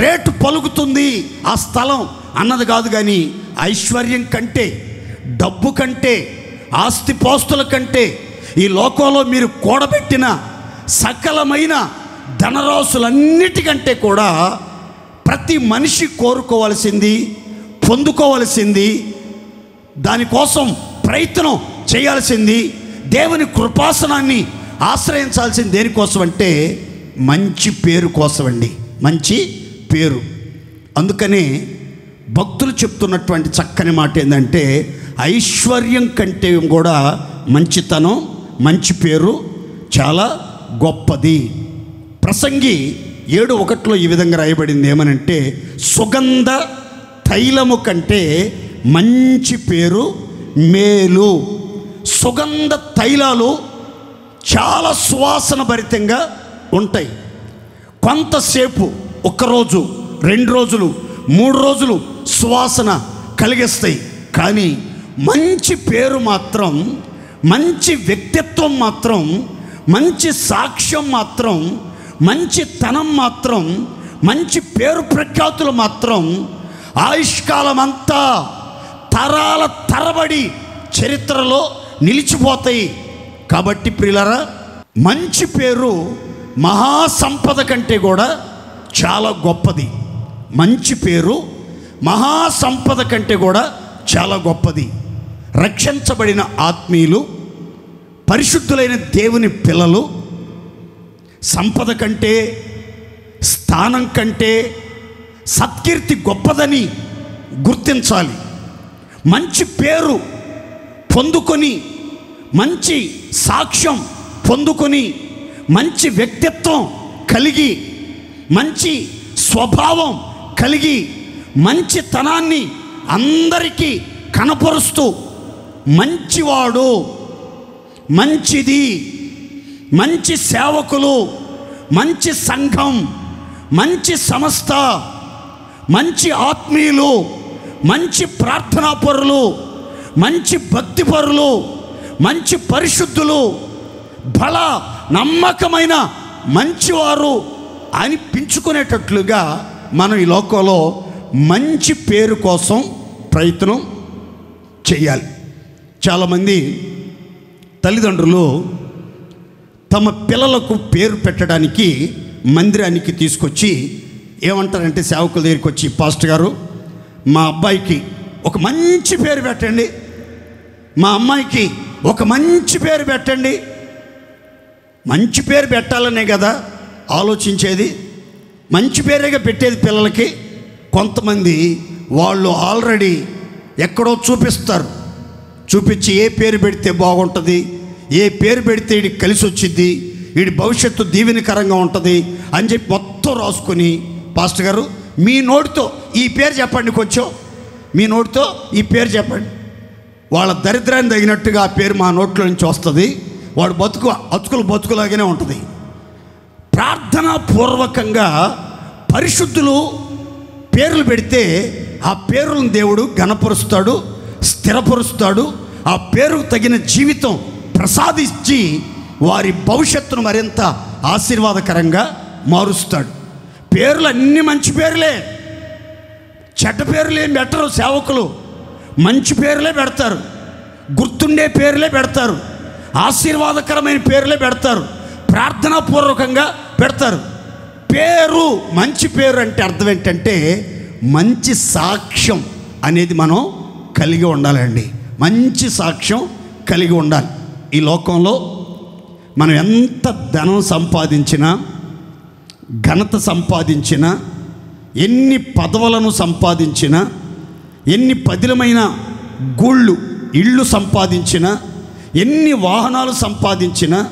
రేటు పలుకుతుంది ఆ స్థలం అన్నది కాదు. కానీ ఐశ్వర్యం కంటే, డబ్బు కంటే, ఆస్తిపాస్తుల కంటే, ఈ లోకంలో మీరు కూడబెట్టిన సకలమైన ధనరాశులన్నిటికంటే కూడా ప్రతి మనిషి కోరుకోవాల్సింది, పొందుకోవాల్సింది, దానికోసం ప్రయత్నం చేయాల్సింది, దేవుని కృపాసనాన్ని ఆశ్రయించాల్సింది దేనికోసం అంటే మంచి పేరు కోసం అండి, మంచి పేరు. అందుకనే భక్తులు చెప్తున్నటువంటి చక్కని మాట ఏంటంటే ఐశ్వర్యం కంటే కూడా మంచితనం, మంచి పేరు చాలా గొప్పది. ప్రసంగి 7:1 ఈ విధంగా రాయబడింది. ఏమనంటే సుగంధ తైలము కంటే మంచి పేరు మేలు. సుగంధ తైలాలు చాలా సువాసన భరితంగా ఉంటాయి. కొంతసేపు, 1 రోజు, 2 రోజులు, 3 రోజులు సువాసన కలిగిస్తాయి. కానీ మంచి పేరు మాత్రం, మంచి వ్యక్తిత్వం మాత్రం, మంచి సాక్ష్యం మాత్రం, మంచి తనం మాత్రం, మంచి పేరు ప్రఖ్యాతులు మాత్రం ఆయుష్కాలం అంతా తరాల తరబడి చరిత్రలో నిలిచిపోతాయి. కాబట్టి ప్రియులారా, మంచి పేరు మహాసంపద కంటే కూడా చాలా గొప్పది. మంచి పేరు మహాసంపద కంటే కూడా చాలా గొప్పది. రక్షించబడిన ఆత్మీయులు, పరిశుద్ధులైన దేవుని పిల్లలు సంపద కంటే, స్థానం కంటే సత్కీర్తి గొప్పదని గుర్తించాలి. మంచి పేరు పొందుకొని, మంచి సాక్ష్యం పొందుకొని, మంచి వ్యక్తిత్వం కలిగి, మంచి స్వభావం కలిగి, మంచితనాన్ని అందరికీ కనపరుస్తూ మంచివాడు, మంచిది, మంచి సేవకులు, మంచి సంఘం, మంచి సంస్థ, మంచి ఆత్మీయులు, మంచి ప్రార్థనాపరులు, మంచి భక్తిపరులు, మంచి పరిశుద్ధులు, బల నమ్మకమైన మంచివారు అనిపించుకునేటట్లుగా మనం ఈ లోకంలో మంచి పేరు కోసం ప్రయత్నం చేయాలి. చాలామంది తల్లిదండ్రులు తమ పిల్లలకు పేరు పెట్టడానికి మందిరానికి తీసుకొచ్చి ఏమంటారంటే, సేవకుల దగ్గరికి వచ్చి, పాస్టర్ గారు మా అబ్బాయికి ఒక మంచి పేరు పెట్టండి, మా అమ్మాయికి ఒక మంచి పేరు పెట్టండి. మంచి పేరు పెట్టాలనే కదా ఆలోచించేది, మంచి పేరేగా పెట్టేది పిల్లలకి. కొంతమంది వాళ్ళు ఆల్రెడీ ఎక్కడో చూపిస్తారు, చూపించి ఏ పేరు పెడితే బాగుంటుంది, ఏ పేరు పెడితే వీడికి కలిసి వచ్చింది, వీడి భవిష్యత్తు దీవెనకరంగా ఉంటుంది అని చెప్పి మొత్తం రాసుకొని, పాస్టర్ గారు మీ నోటితో ఈ పేరు చెప్పండి, కొంచెం మీ నోటితో ఈ పేరు చెప్పండి. వాళ్ళ దరిద్రాన్ని తగినట్టుగా ఆ పేరు మా నోట్లో నుంచి వస్తుంది, వాడు అతుకులు బతుకులాగానే ఉంటుంది. ప్రార్థనా పూర్వకంగా పరిశుద్ధులు పేర్లు పెడితే ఆ పేరులను దేవుడు ఘనపరుస్తాడు, స్థిరపరుస్తాడు. ఆ పేరుకు తగిన జీవితం ప్రసాదించి వారి భవిష్యత్తును మరింత ఆశీర్వాదకరంగా మారుస్తాడు. పేర్లు అన్ని మంచి పేర్లే, చెడ్డ పేర్లు ఏం పెట్టరు సేవకులు. మంచి పేర్లే పెడతారు, గుర్తుండే పేర్లే పెడతారు, ఆశీర్వాదకరమైన పేర్లే పెడతారు. ప్రార్థనాపూర్వకంగా పెడతారు. పేరు, మంచి పేరు అంటే అర్థం ఏంటంటే మంచి సాక్ష్యం అనేది మనం కలిగి ఉండాలండి. మంచి సాక్ష్యం కలిగి ఉండాలి. ఈ లోకంలో మనం ఎంత ధనం సంపాదించినా, ఘనత సంపాదించినా, ఎన్ని పదవులను సంపాదించినా, ఎన్ని పదిలమైన ఇళ్ళు సంపాదించినా, ఎన్ని వాహనాలు సంపాదించినా,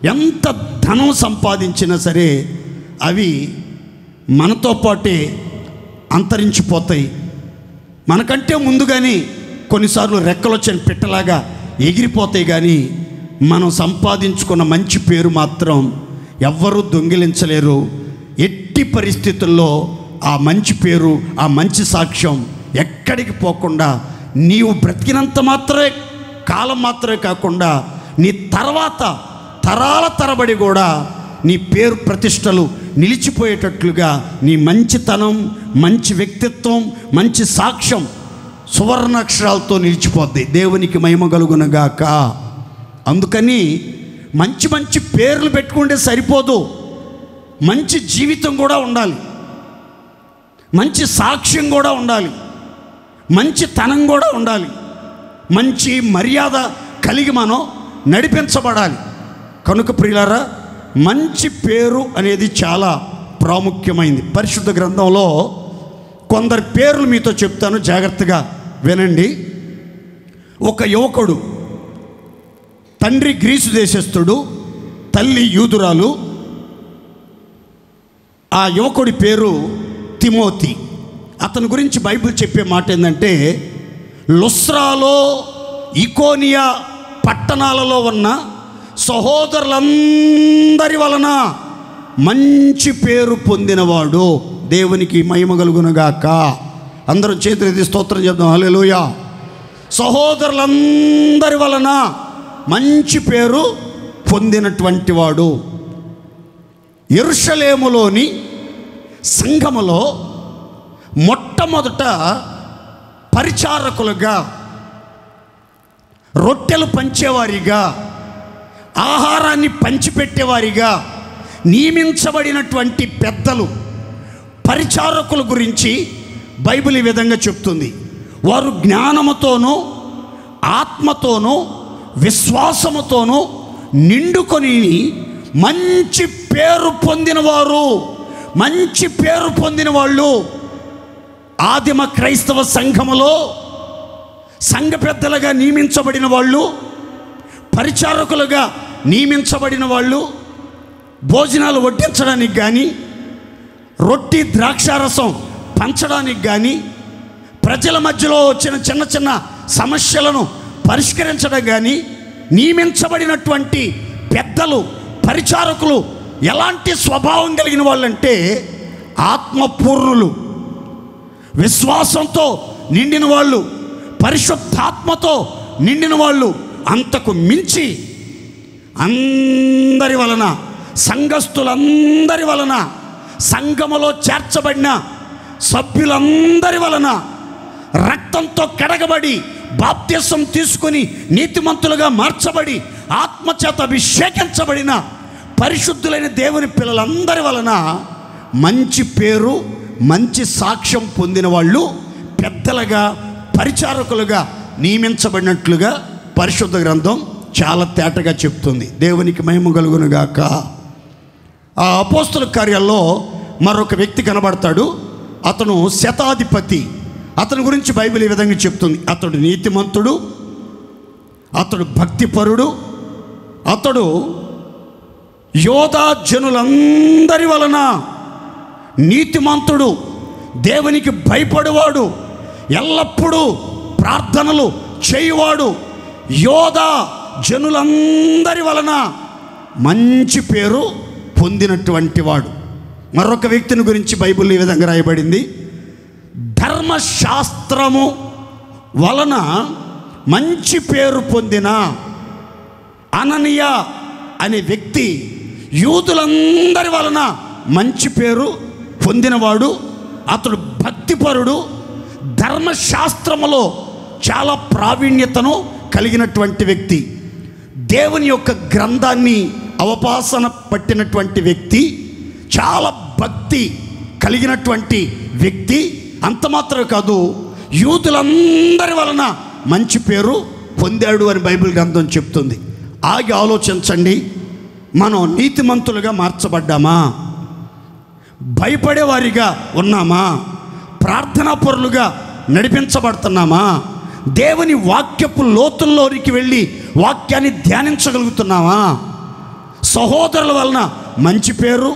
ఎంత ధనం సంపాదించినా సరే అవి మనతో పాటే అంతరించిపోతాయి. మనకంటే ముందుగానే కొన్నిసార్లు రెక్కలు వచ్చిన పిట్టలాగా ఎగిరిపోతాయి. కానీ మనం సంపాదించుకున్న మంచి పేరు మాత్రం ఎవ్వరూ దొంగిలించలేరు. ఎట్టి పరిస్థితుల్లో ఆ మంచి పేరు, ఆ మంచి సాక్ష్యం ఎక్కడికి పోకుండా నీవు బ్రతికినంత మాత్రమే కాలం మాత్రమే కాకుండా నీ తర్వాత తరాల తరబడి కూడా నీ పేరు ప్రతిష్టలు నిలిచిపోయేటట్లుగా నీ మంచితనం, మంచి వ్యక్తిత్వం, మంచి సాక్ష్యం సువర్ణాక్షరాలతో నిలిచిపోద్ది. దేవునికి మహిమ కలుగునగాక. అందుకని మంచి మంచి పేర్లు పెట్టుకుంటే సరిపోదు, మంచి జీవితం కూడా ఉండాలి, మంచి సాక్ష్యం కూడా ఉండాలి, మంచితనం కూడా ఉండాలి, మంచి మర్యాద కలిగి మనం నడిపించబడాలి. కనుక ప్రియులారా, మంచి పేరు అనేది చాలా ప్రాముఖ్యమైంది. పరిశుద్ధ గ్రంథంలో కొందరు పేర్లు మీతో చెప్తాను, జాగ్రత్తగా వినండి. ఒక యువకుడు, తండ్రి గ్రీసు దేశస్థుడు, తల్లి యూదురాలు. ఆ యువకుడి పేరు తిమోతి. అతని గురించి బైబిల్ చెప్పే మాట ఏంటంటే, లుస్రాలో, ఇకోనియా పట్టణాలలో ఉన్న సహోదరులందరి వలన మంచి పేరు పొందినవాడు. దేవునికి మహిమ కలుగునగాక. అందరూ చేతులెత్తి స్తోత్రం చెప్దాం. హల్లెలూయా. సహోదరులందరి వలన మంచి పేరు పొందినటువంటి వాడు. యెరూషలేములోని సంఘములో మొట్టమొదట పరిచారకులుగా, రొట్టెలు పంచేవారిగా, ఆహారాన్ని పంచిపెట్టేవారిగా నియమించబడినటువంటి పెద్దలు, పరిచారకుల గురించి బైబిల్ ఈ విధంగా చెప్తుంది. వారు జ్ఞానముతోనూ, ఆత్మతోనూ, విశ్వాసముతోనూ నిండుకొని మంచి పేరు పొందినవారు. మంచి పేరు పొందిన వాళ్ళు ఆదిమ క్రైస్తవ సంఘములో సంఘ పెద్దలుగా నియమించబడిన వాళ్ళు, పరిచారకులుగా నియమించబడిన వాళ్ళు, భోజనాలు వడ్డించడానికి కానీ, రొట్టి ద్రాక్షారసం పంచడానికి కానీ, ప్రజల మధ్యలో వచ్చిన చిన్న చిన్న సమస్యలను పరిష్కరించడం కానీ నియమించబడినటువంటి పెద్దలు, పరిచారకులు ఎలాంటి స్వభావం కలిగిన వాళ్ళంటే ఆత్మపూర్ణులు, విశ్వాసంతో నిండిన వాళ్ళు, పరిశుద్ధాత్మతో నిండిన వాళ్ళు. అంతకు మించి అందరి వలన, సంఘస్థులందరి వలన, సంఘములో చేర్చబడిన సభ్యులందరి వలన రక్తంతో కడగబడి, బాప్తిసం తీసుకుని నీతిమంతులుగా మార్చబడి, ఆత్మచేత అభిషేకించబడిన పరిశుద్ధులైన దేవుని పిల్లలందరి వలన మంచి పేరు, మంచి సాక్ష్యం పొందిన వాళ్ళు పెద్దలుగా, పరిచారకులుగా నియమించబడినట్లుగా పరిశుద్ధ గ్రంథం చాలా తేటగా చెప్తుంది. దేవునికి మహిమ కలుగునుగాక. ఆ అపోస్తుల కార్యాల్లో మరొక వ్యక్తి కనబడతాడు. అతను శతాధిపతి. అతని గురించి బైబిల్ ఈ విధంగా చెప్తుంది. అతడు నీతిమంతుడు, అతడు భక్తిపరుడు, అతడు యోధా జనులందరి వలన నీతిమంతుడు, దేవునికి భయపడేవాడు, ఎల్లప్పుడూ ప్రార్థనలు చేయువాడు, యోధా జనులందరి వలన మంచి పేరు పొందినటువంటి వాడు. మరొక వ్యక్తిని గురించి బైబిల్ ఈ విధంగా రాయబడింది. ధర్మశాస్త్రము వలన మంచి పేరు పొందిన అననీయ అనే వ్యక్తి యూదులందరి వలన మంచి పేరు పొందినవాడు. అతడు భక్తిపరుడు, ధర్మశాస్త్రములో చాలా ప్రావీణ్యతను కలిగినటువంటి వ్యక్తి. దేవుని యొక్క గ్రంథాన్ని అవపాసన పట్టినటువంటి వ్యక్తి, చాలా భక్తి కలిగినటువంటి వ్యక్తి. అంత మాత్రమే కాదు, యూదులందరి వలన మంచి పేరు పొందాడు అని బైబిల్ గ్రంథం చెప్తుంది. ఆగి ఆలోచించండి, మనం నీతిమంతులుగా మార్చబడ్డామా? భయపడేవారిగా ఉన్నామా? ప్రార్థనాపరులుగా నడిపించబడుతున్నామా? దేవుని వాక్యపు లోతుల్లోనికి వెళ్ళి వాక్యాన్ని ధ్యానించగలుగుతున్నామా? సహోదరుల వలన మంచి పేరు,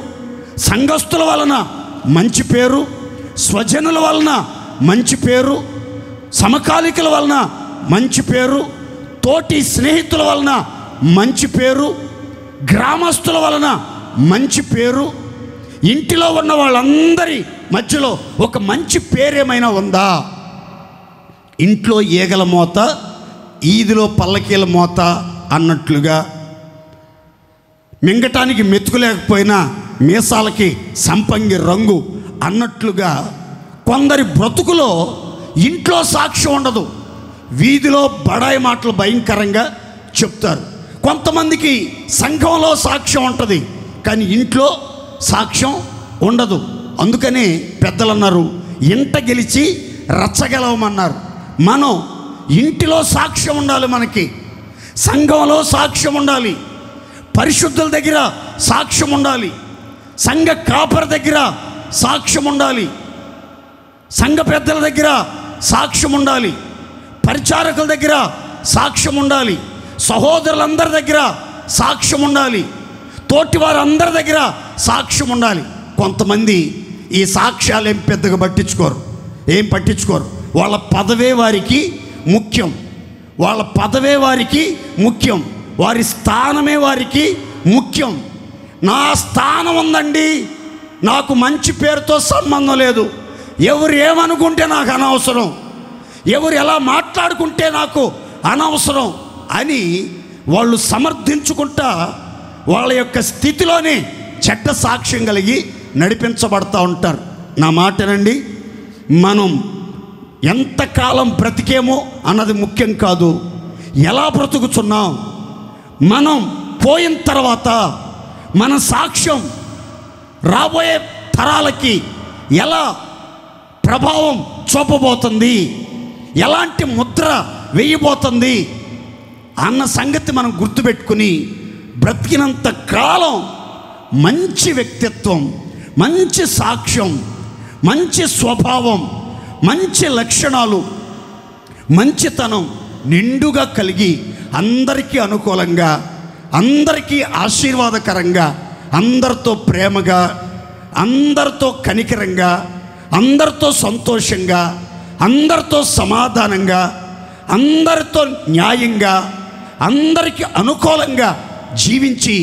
సంఘస్థుల వలన మంచి పేరు, స్వజనుల వలన మంచి పేరు, సమకాలికుల వలన మంచి పేరు, తోటి స్నేహితుల వలన మంచి పేరు, గ్రామస్తుల వలన మంచి పేరు, ఇంటిలో ఉన్న వాళ్ళందరి మధ్యలో ఒక మంచి పేరేమైనా ఉందా? ఇంట్లో ఈగల మోత, ఈదిలో పల్లకీల మోత అన్నట్లుగా, మింగటానికి మెతుకులేకపోయినా మీసాలకి సంపంగి రంగు అన్నట్లుగా కొందరి బ్రతుకులో ఇంట్లో సాక్ష్యం ఉండదు, వీధిలో బడాయి మాటలు భయంకరంగా చెప్తారు. కొంతమందికి సంఘంలో సాక్ష్యం ఉంటుంది, కానీ ఇంట్లో సాక్ష్యం ఉండదు. అందుకని పెద్దలు అన్నారు, ఇంట గెలిచి రచ్చగలవమన్నారు. మనం ఇంటిలో సాక్ష్యం ఉండాలి, మనకి సంఘంలో సాక్ష్యం ఉండాలి, పరిశుద్ధుల దగ్గర సాక్ష్యం ఉండాలి, సంఘ కాపరి దగ్గర సాక్ష్యం ఉండాలి, సంఘ పెద్దల దగ్గర సాక్ష్యం ఉండాలి, పరిచారకుల దగ్గర సాక్ష్యం ఉండాలి, సహోదరులందరి దగ్గర సాక్ష్యం ఉండాలి, తోటి వారందరి దగ్గర సాక్ష్యం ఉండాలి. కొంతమంది ఈ సాక్ష్యాలు ఏం పెద్దగా పట్టించుకోరు. వాళ్ళ పదవే వారికి ముఖ్యం, వాళ్ళ పదవే వారికి ముఖ్యం, వారి స్థానమే వారికి ముఖ్యం. నా స్థానం ఉందండి, నాకు మంచి పేరుతో సంబంధం లేదు, ఎవరు ఏమనుకుంటే నాకు అనవసరం, ఎవరు ఎలా మాట్లాడుకుంటే నాకు అనవసరం అని వాళ్ళు సమర్థించుకుంటా వాళ్ళ యొక్క స్థితిలోనే చెడ్డ సాక్ష్యం కలిగి నడిపించబడతా ఉంటారు. నా మాటనండి, మనం ఎంతకాలం బ్రతికేమో అన్నది ముఖ్యం కాదు, ఎలా బ్రతుకుతున్నాం. మనం పోయిన తర్వాత మన సాక్ష్యం రాబోయే తరాలకి ఎలా ప్రభావం చూపబోతుంది, ఎలాంటి ముద్ర వేయబోతుంది అన్న సంగతి మనం గుర్తుపెట్టుకుని బ్రతికినంత కాలం మంచి వ్యక్తిత్వం, మంచి సాక్ష్యం, మంచి స్వభావం, మంచి లక్షణాలు, మంచితనం నిండుగా కలిగి అందరికీ అనుకూలంగా, అందరికీ ఆశీర్వాదకరంగా, అందరితో ప్రేమగా, అందరితో కనికరంగా, అందరితో సంతోషంగా, అందరితో సమాధానంగా, అందరితో న్యాయంగా, అందరికీ అనుకూలంగా జీవించి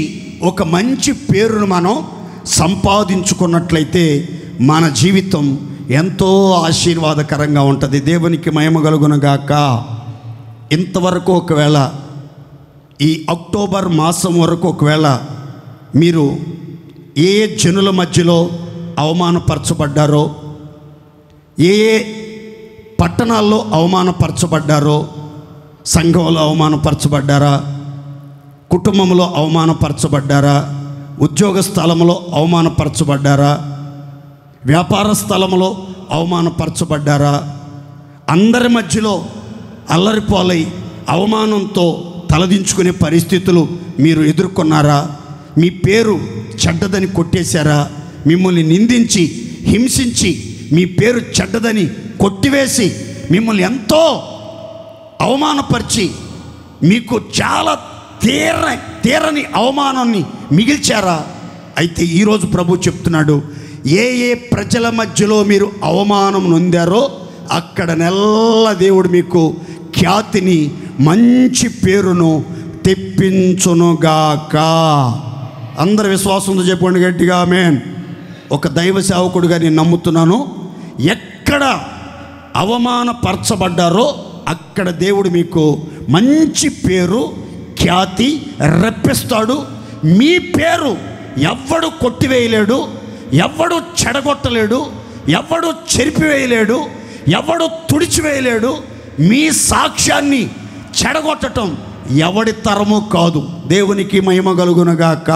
ఒక మంచి పేరును మనం సంపాదించుకున్నట్లయితే మన జీవితం ఎంతో ఆశీర్వాదకరంగా ఉంటుంది. దేవునికి మహిమ కలుగునుగాక. ఇంతవరకు ఒకవేళ ఈ అక్టోబర్ మాసం వరకు ఒకవేళ మీరు ఏ జనుల మధ్యలో అవమానపరచబడ్డారో, ఏ పట్టణాల్లో అవమానపరచబడ్డారో, సంఘంలో అవమానపరచబడ్డారా, కుటుంబంలో అవమానపరచబడ్డారా, ఉద్యోగ స్థలంలో అవమానపరచబడ్డారా, వ్యాపార స్థలంలో అవమానపరచబడ్డారా, అందరి మధ్యలో అల్లరిపాలై అవమానంతో తలదించుకునే పరిస్థితులు మీరు ఎదుర్కొన్నారా, మీ పేరు చెడ్డదని కొట్టేశారా, మిమ్మల్ని నిందించి హింసించి మీ పేరు చెడ్డదని కొట్టివేసి మిమ్మల్ని ఎంతో అవమానపరిచి మీకు చాలా తీరని అవమానాన్ని మిగిల్చారా? అయితే ఈరోజు ప్రభు చెప్తున్నాడు, ఏ ఏ ప్రజల మధ్యలో మీరు అవమానం నొందారో అక్కడ నెల్ల దేవుడు మీకు ఖ్యాతిని, మంచి పేరును తెప్పించునుగాక. అందరి విశ్వాసంతో చెప్పండి గట్టిగా ఆమేన్. ఒక దైవ సేవకుడిగా నేను నమ్ముతున్నాను, ఎక్కడ అవమానపరచబడ్డారో అక్కడ దేవుడు మీకు మంచి పేరు, ఖ్యాతి రప్పిస్తాడు. మీ పేరు ఎవ్వడు కొట్టివేయలేడు, ఎవ్వడు చెడగొట్టలేడు, ఎవ్వడు చెరిపివేయలేడు, ఎవడు తుడిచివేయలేడు. మీ సాక్ష్యాన్ని చెడగొట్టడం, ఎవడి తరము కాదు. దేవునికి మహిమ కలుగునుగాక.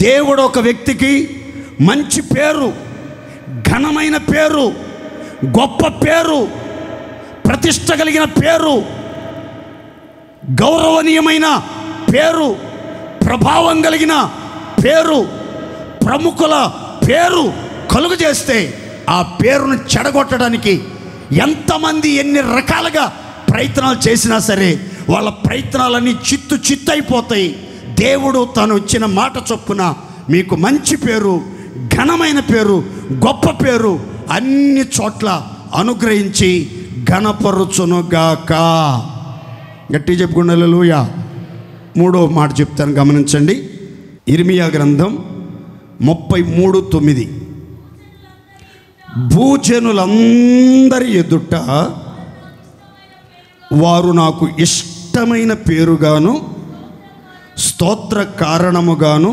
దేవుడు ఒక వ్యక్తికి మంచి పేరు, ఘనమైన పేరు, గొప్ప పేరు, ప్రతిష్ట కలిగిన పేరు, గౌరవనీయమైన పేరు, ప్రభావం కలిగిన పేరు, ప్రముఖుల పేరు కలుగజేస్తే ఆ పేరును చెడగొట్టడానికి ఎంతమంది ఎన్ని రకాలుగా ప్రయత్నాలు చేసినా సరే వాళ్ళ ప్రయత్నాలన్నీ చిత్తు అయిపోతాయి. దేవుడు తను ఇచ్చిన మాట చొప్పున మీకు మంచి పేరు, ఘనమైన పేరు, గొప్ప పేరు అన్ని చోట్ల అనుగ్రహించి ఘనపరుచునుగాక. గట్టి చెప్పుకున్న హల్లెలూయా. మూడో మాట చెప్తాను, గమనించండి. ఇర్మియా గ్రంథం 33:9. భూజనులందరి ఎదుట వారు నాకు ఇష్టమైన పేరుగాను, స్తోత్ర కారణముగాను,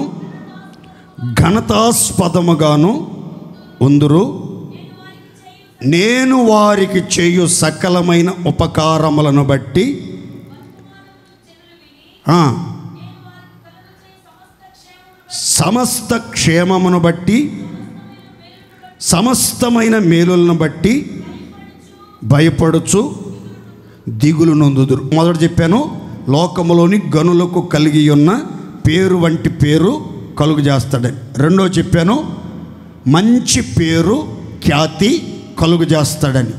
ఘనతాస్పదముగాను ఉందురు. నేను వారికి చేయు సకలమైన ఉపకారములను బట్టి సమస్త క్షేమమును బట్టి, సమస్తమైన మేలులను బట్టి భయపడుచు దిగులు నొందుదురు. మొదట చెప్పాను, లోకములోని గనులకు కలిగి ఉన్న పేరు వంటి పేరు కలుగు చేస్తాడని. రెండో చెప్పాను, మంచి పేరు, ఖ్యాతి కలుగు చేస్తాడని.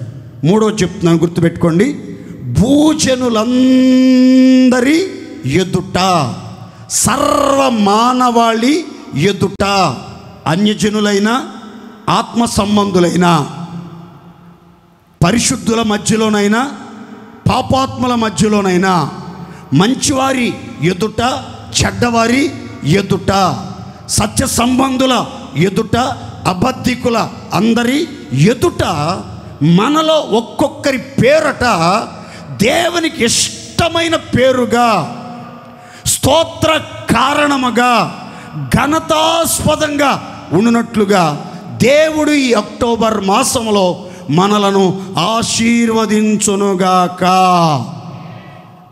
మూడో చెప్తున్నాను, గుర్తుపెట్టుకోండి. భూజనులందరి ఎదుట, సర్వ మానవాళి ఎదుట, అన్యజనులైన, ఆత్మ సంబంధులైన, పరిశుద్ధుల మధ్యలోనైనా, పాపాత్మల మధ్యలోనైనా, మంచివారి ఎదుట, చెడ్డవారి ఎదుట, సత్య సంబంధుల ఎదుట, అబద్ధికుల అందరి ఎదుట మనలో ఒక్కొక్కరి పేరట దేవునికి ఇష్టమైన పేరుగా, స్తోత్ర కారణముగా, ఘనతాస్పదంగా ఉన్నట్లుగా దేవుడు ఈ అక్టోబర్ మాసంలో మనలను ఆశీర్వదించునుగాక.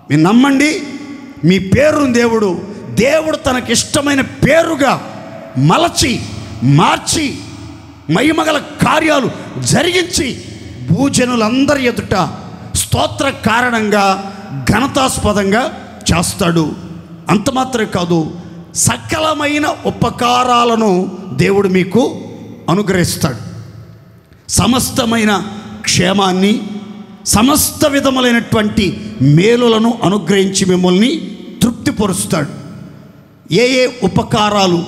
మీరు నమ్మండి, మీ పేరును దేవుడు తనకిష్టమైన పేరుగా మలచి మార్చి మహిమగల కార్యాలు జరిగించి భూజనులందరి ఎదుట స్తోత్ర కారణంగా, ఘనతాస్పదంగా చేస్తాడు. అంత మాత్రమే కాదు, సకలమైన ఉపకారాలను దేవుడు మీకు అనుగ్రహిస్తాడు. సమస్తమైన క్షేమాన్ని, సమస్త విధములైనటువంటి మేలులను అనుగ్రహించి మిమ్మల్ని తృప్తిపరుస్తాడు. ఏ ఉపకారాలు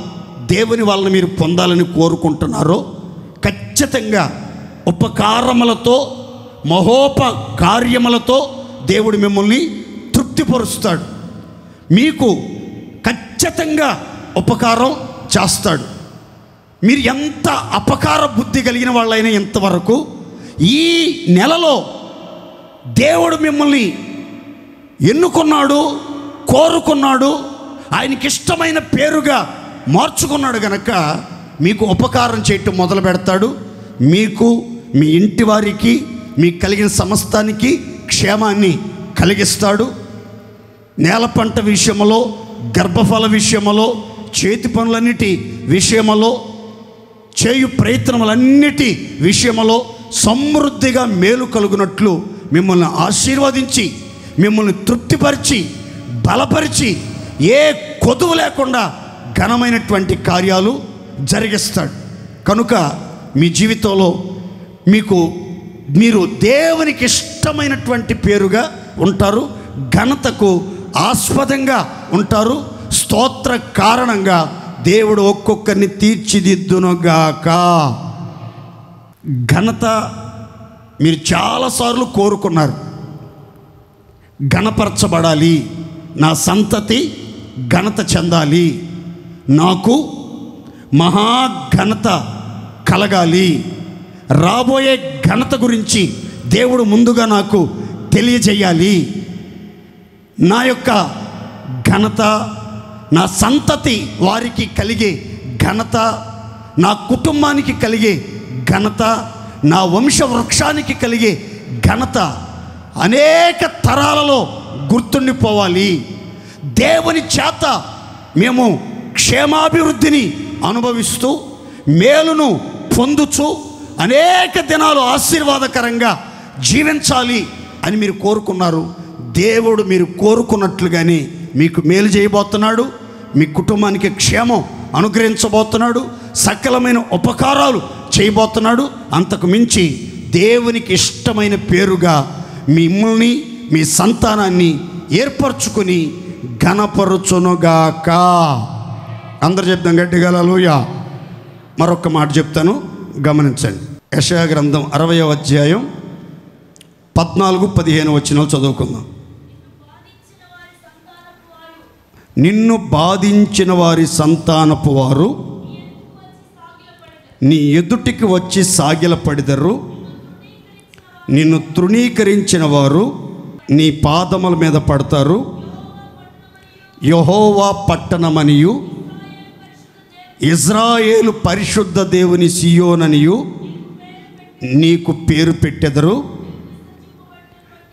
దేవుని వలన మీరు పొందాలని కోరుకుంటున్నారో ఖచ్చితంగా ఉపకారములతో, మహోపకార్యములతో దేవుడు మిమ్మల్ని తృప్తిపరుస్తాడు. మీకు ఖచ్చితంగా ఉపకారం చేస్తాడు. మీరు ఎంత అపకార బుద్ధి కలిగిన వాళ్ళైనా ఇంతవరకు ఈ నెలలో దేవుడు మిమ్మల్ని ఎన్నుకున్నాడు, కోరుకున్నాడు, ఆయనకి ఇష్టమైన పేరుగా మార్చుకున్నాడు గనక మీకు ఉపకారం చేయటం మొదలు పెడతాడు. మీకు, మీ ఇంటి వారికి, మీకు కలిగిన సమస్తానికి క్షేమాన్ని కలిగిస్తాడు. నేల పంట విషయంలో, గర్భఫల విషయంలో, చేతి పనులన్నిటి విషయంలో, చేయు ప్రయత్నములన్నిటి విషయంలో సమృద్ధిగా మేలు కలుగునట్లు మిమ్మల్ని ఆశీర్వదించి, మిమ్మల్ని తృప్తిపరిచి, బలపరిచి, ఏ కొదువు లేకుండా ఘనమైనటువంటి కార్యాలు జరిగిస్తాడు. కనుక మీ జీవితంలో మీరు దేవునికి ఇష్టమైనటువంటి పేరుగా ఉంటారు, ఘనతకు ఆస్పదంగా ఉంటారు. స్తోత్ర కారణంగా దేవుడు ఒక్కొక్కరిని తీర్చిదిద్దునుగాక. ఘనత మీరు చాలాసార్లు కోరుకున్నారు. ఘనపరచబడాలి, నా సంతతి ఘనత చెందాలి, నాకు మహాఘనత కలగాలి, రాబోయే ఘనత గురించి దేవుడు ముందుగా నాకు తెలియజేయాలి, నా యొక్క ఘనత, నా సంతతి వారికి కలిగే ఘనత, నా కుటుంబానికి కలిగే ఘనత, నా వంశవృక్షానికి కలిగే ఘనత, అనేక తరాలలో గుర్తుండిపోవాలి. దేవుని చేత మేము క్షేమాభివృద్ధిని అనుభవిస్తూ మేలును పొందుచు అనేక దినాలు ఆశీర్వాదకరంగా జీవించాలి అని మీరు కోరుకున్నారు. దేవుడు మీరు కోరుకున్నట్లుగానే మీకు మేలు చేయబోతున్నాడు. మీ కుటుంబానికి క్షేమం అనుగ్రహించబోతున్నాడు. సకలమైన ఉపకారాలు చేయబోతున్నాడు. అంతకు మించి దేవునికి ఇష్టమైన పేరుగా మిమ్మల్ని మీ సంతానాన్ని ఏర్పరచుకుని ఘనపరచునుగాక. అందరు చెప్తాం గట్టిగా హల్లెలూయా. మరొక మాట చెప్తాను, గమనించండి. యెషయా గ్రంథం 60వ అధ్యాయం 14-15 వచనాలు చదువుకుందాం. నిన్ను బాధించిన వారి సంతానపు వారు నీ ఎదుటికి వచ్చి సాగిలపడిదరు. నిన్ను తృణీకరించిన వారు నీ పాదముల మీద పడతారు. యెహోవా పట్టణమనియు ఇజ్రాయేలు పరిశుద్ధ దేవుని సియోననియు నీకు పేరు పెట్టెదరు.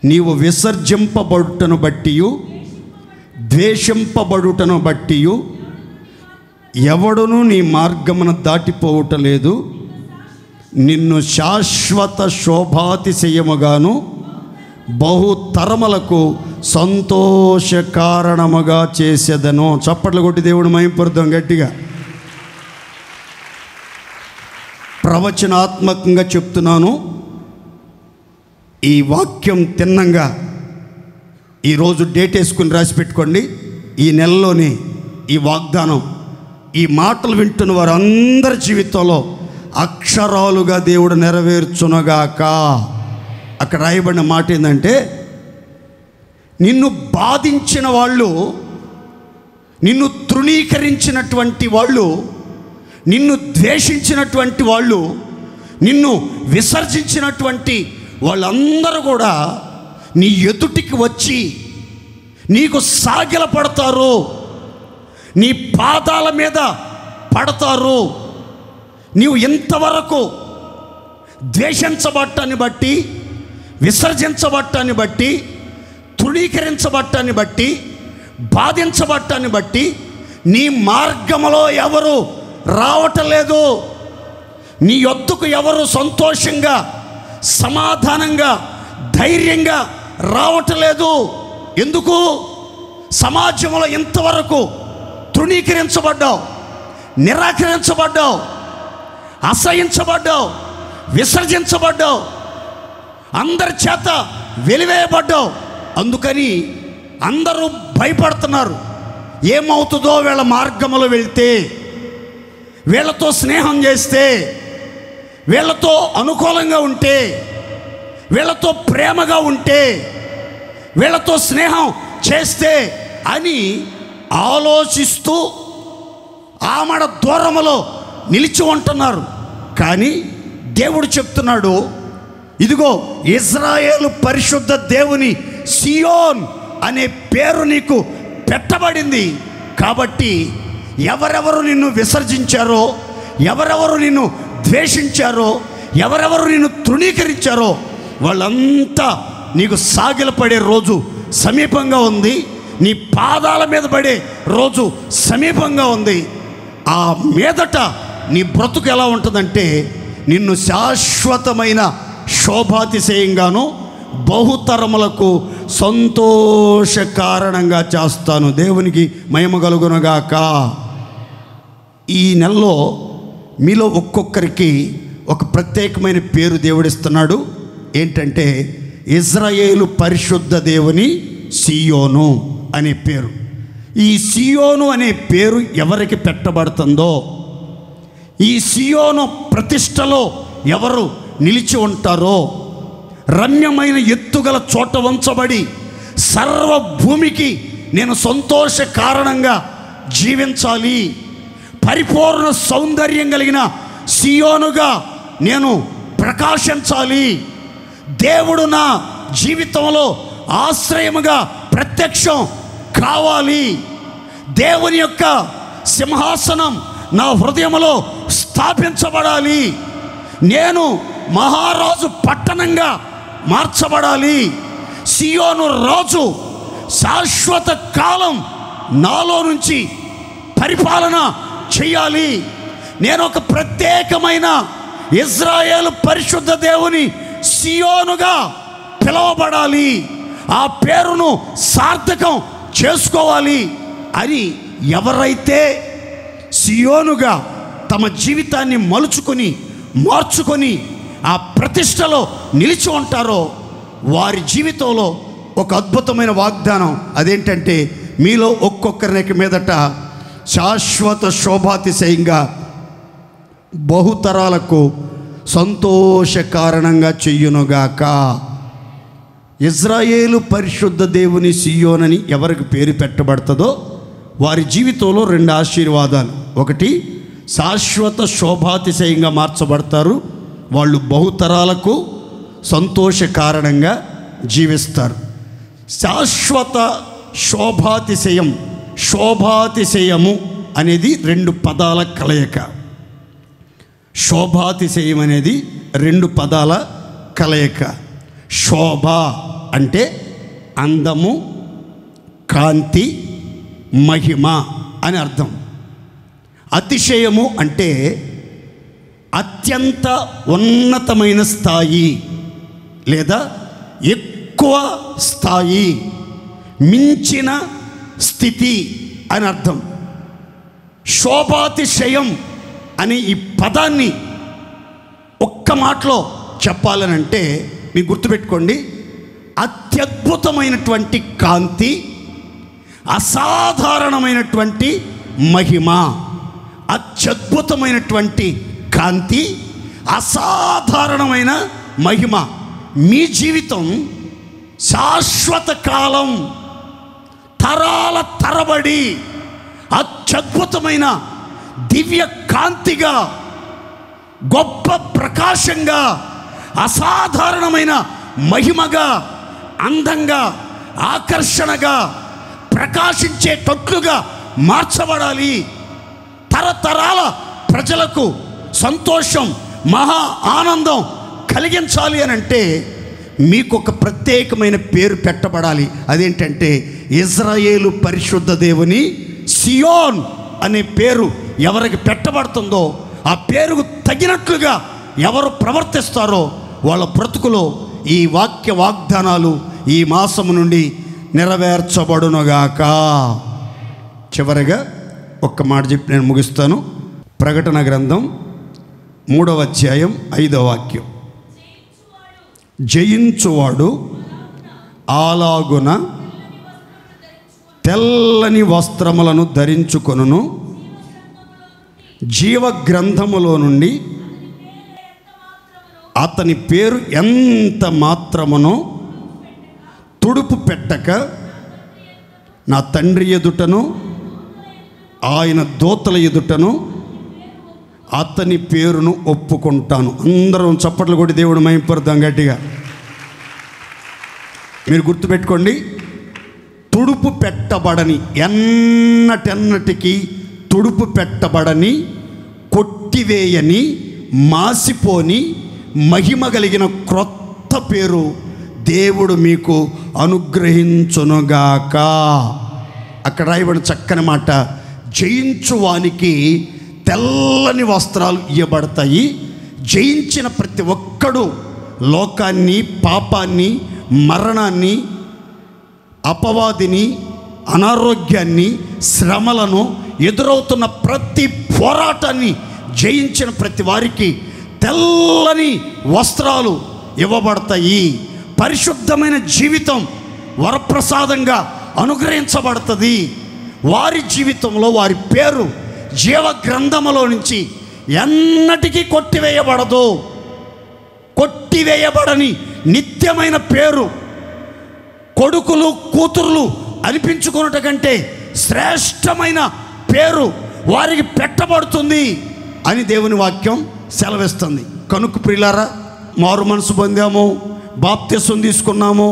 నీవు విసర్జింపబడుటను బట్టియు ద్వేషింపబడుటను బట్టియు ఎవడును నీ మార్గమును దాటిపోవుటలేదు. నిన్ను శాశ్వత శోభాతిశయముగాను బహుతరములకు సంతోష కారణముగా చేసేదను. చప్పట్లు కొట్టి దేవుడు మహిమపరుద్దాం గట్టిగా. ప్రవచనాత్మకంగా చెప్తున్నాను. ఈ వాక్యం తిన్నంగా ఈరోజు డేట్ వేసుకుని రాసి పెట్టుకోండి. ఈ నెలలోనే ఈ వాగ్దానం, ఈ మాటలు వింటున్న వారందరి జీవితంలో అక్షరాలుగా దేవుడు నెరవేర్చునగాక. అక్కడ రాయబడిన మాట ఏంటంటే, నిన్ను బాధించిన వాళ్ళు, నిన్ను తృణీకరించినటువంటి వాళ్ళు, నిన్ను ద్వేషించినటువంటి వాళ్ళు, నిన్ను విసర్జించినటువంటి వాళ్ళందరూ కూడా నీ ఎదుటికి వచ్చి నీకు సాగిలపడతారు. నీ పాదాల మీద పడతారు. నీవు ఇంతవరకు ద్వేషించబట్టాన్ని బట్టి, విసర్జించబట్టాన్ని బట్టి, తృణీకరించబట్టాన్ని బట్టి, బాధించబట్టాన్ని బట్టి నీ మార్గములో ఎవరు రావటలేదు. నీ యొద్దకు ఎవరు సంతోషంగా, సమాధానంగా, ధైర్యంగా రావటలేదు. ఎందుకు? సమాజంలో ఇంతవరకు తృణీకరించబడ్డావు, నిరాకరించబడ్డావు, అసహించబడ్డావు, విసర్జించబడ్డావు, అందరి చేత వెలివేయబడ్డావు. అందుకని అందరూ భయపడుతున్నారు. ఏమవుతుందో వీళ్ళ మార్గంలో వెళ్తే, వీళ్ళతో స్నేహం చేస్తే, వీళ్ళతో అనుకూలంగా ఉంటే, వీళ్ళతో ప్రేమగా ఉంటే, వీళ్ళతో స్నేహం చేస్తే అని ఆలోచిస్తూ ఆమడ దూరములో నిలిచి ఉంటున్నారు. కానీ దేవుడు చెప్తున్నాడు, ఇదిగో ఇజ్రాయేలు పరిశుద్ధ దేవుని సియోన్ అనే పేరు నీకు పెట్టబడింది. కాబట్టి ఎవరెవరు నిన్ను విసర్జించారో, ఎవరెవరు నిన్ను ద్వేషించారో, ఎవరెవరు నిన్ను తృణీకరించారో వాళ్ళంతా నీకు సాగిలపడే రోజు సమీపంగా ఉంది. నీ పాదాల మీద పడే రోజు సమీపంగా ఉంది. ఆ మీదట నీ బ్రతుకు ఎలా ఉంటుందంటే, నిన్ను శాశ్వతమైన శోభాతిశయంగాను బహుతరములకు సంతోష కారణంగా చేస్తాను. దేవునికి మహిమ కలుగునుగాక. ఈ నెలలో మీలో ఒక్కొక్కరికి ఒక ప్రత్యేకమైన పేరు దేవుడిస్తున్నాడు. ఏంటంటే, ఇజ్రాయేలు పరిశుద్ధ దేవుని సియోను అనే పేరు. ఈ సియోను అనే పేరు ఎవరికి పెట్టబడుతుందో, ఈ సియోను ప్రతిష్టలో ఎవరు నిలిచి ఉంటారో, రమ్యమైన ఎత్తుగల చోట ఉంచబడి సర్వభూమికి నేను సంతోష కారణంగా జీవించాలి, పరిపూర్ణ సౌందర్యం కలిగిన సియోనుగా నేను ప్రకాశించాలి, దేవుడు నా జీవితంలో ఆశ్రయముగా ప్రత్యక్షం కావాలి, దేవుని యొక్క సింహాసనం నా హృదయంలో స్థాపించబడాలి, నేను మహారాజు పట్టణంగా మార్చబడాలి, సియోను రాజు శాశ్వత కాలం నాలో నుంచి పరిపాలన చేయాలి. నేను ఒక ప్రత్యేకమైన ఇజ్రాయేలు పరిశుద్ధ దేవుని సియోనుగా పిలువబడాలి, ఆ పేరును సార్థకం చేసుకోవాలి అని ఎవరైతే సియోనుగా తమ జీవితాన్ని మార్చుకొని ఆ ప్రతిష్టలో నిలిచి ఉంటారో వారి జీవితంలో ఒక అద్భుతమైన వాగ్దానం. అదేంటంటే మీలో ఒక్కొక్కరికి మీదట శాశ్వత శోభాతిశయంగా బహుతరాలకు సంతోష కారణంగా చెయ్యునుగాక. ఇజ్రాయేలు పరిశుద్ధ దేవుని సియోనని ఎవరికి పేరు పెట్టబడుతుందో వారి జీవితంలో 2 ఆశీర్వాదాలు. ఒకటి, శాశ్వత శోభాతిశయంగా మార్చబడతారు. వాళ్ళు బహుతరాలకు సంతోష కారణంగా జీవిస్తారు. శాశ్వత శోభాతిశయము అనేది 2 పదాల కలయిక. శోభాతిశయం అనేది 2 పదాల కలయిక. శోభ అంటే అందము, కాంతి, మహిమ అని అర్థం. అతిశయము అంటే అత్యంత ఉన్నతమైన స్థాయి లేదా ఎక్కువ స్థాయి, మించిన స్థితి అని అర్థం. శోభాతిశయం అని ఈ పదాన్ని ఒక్క మాటలో చెప్పాలనంటే మీరు గుర్తుపెట్టుకోండి, అత్యద్భుతమైనటువంటి కాంతి, అసాధారణమైనటువంటి మహిమ. అత్యద్భుతమైనటువంటి కాంతి, అసాధారణమైన మహిమ. మీ జీవితం శాశ్వత కాలం, తరాల తరబడి అత్యద్భుతమైన దివ్య కాంతిగా, గొప్ప ప్రకాశంగా, అసాధారణమైన మహిమగా, అందంగా, ఆకర్షణగా, ప్రకాశించేటట్లుగా మార్చబడాలి. తరతరాల ప్రజలకు సంతోషం, మహా ఆనందం కలిగించాలి అని అంటే మీకు ఒక ప్రత్యేకమైన పేరు పెట్టబడాలి. అదేంటంటే ఇజ్రాయేలు పరిశుద్ధ దేవుని సియోన్ అనే పేరు ఎవరికి పెట్టబడుతుందో ఆ పేరుకు తగినట్లుగా ఎవరు ప్రవర్తిస్తారో వాళ్ళ బ్రతుకులో ఈ వాక్య వాగ్దానాలు ఈ మాసము నుండి నెరవేర్చబడునుగాక. చివరిగా ఒక్క మాట చెప్పి నేను ముగిస్తాను. ప్రకటన గ్రంథం 3వ అధ్యాయం 5వ వాక్యం. జయించువాడు అలాగున తెల్లని వస్త్రములను ధరించుకొనును, జీవ గ్రంథములో నుండి అతని పేరు ఎంత మాత్రమునో తుడుపు పెట్టక నా తండ్రి ఎదుటను ఆయన దూతల ఎదుటను అతని పేరును ఒప్పుకుంటాను. అందరం చప్పట్లు కొట్టి దేవుడు మహింపరుద్దాం గట్టిగా. మీరు గుర్తుపెట్టుకోండి, తుడుపు పెట్టబడని, ఎన్నటెన్నటికీ తుడుపు పెట్టబడని, కొట్టివేయని, మాసిపోని, మహిమ కలిగిన క్రొత్త పేరు దేవుడు మీకు అనుగ్రహించునుగాక. అక్కడ రాయబడిన చక్కని మాట, జయించువానికి తెల్లని వస్త్రాలు ఇవ్వబడతాయి. జయించిన ప్రతి ఒక్కడు లోకాన్ని, పాపాన్ని, మరణాన్ని, అపవాదిని, అనారోగ్యాన్ని, శ్రమలను, ఎదురవుతున్న ప్రతి పోరాటాన్ని జయించిన ప్రతి వారికి తెల్లని వస్త్రాలు ఇవ్వబడతాయి. పరిశుద్ధమైన జీవితం వరప్రసాదంగా అనుగ్రహించబడుతుంది. వారి జీవితంలో వారి పేరు జీవ గ్రంథములో నుంచి ఎన్నటికీ కొట్టివేయబడదు. కొట్టివేయబడని నిత్యమైన పేరు, కొడుకులు కూతురులు అనిపించుకున్నట కంటే శ్రేష్టమైన పేరు వారికి పెట్టబడుతుంది అని దేవుని వాక్యం సెలవిస్తుంది. కనుక ప్రియులారా, మారు మనసు పొందాము, బాప్తిసం తీసుకున్నాము,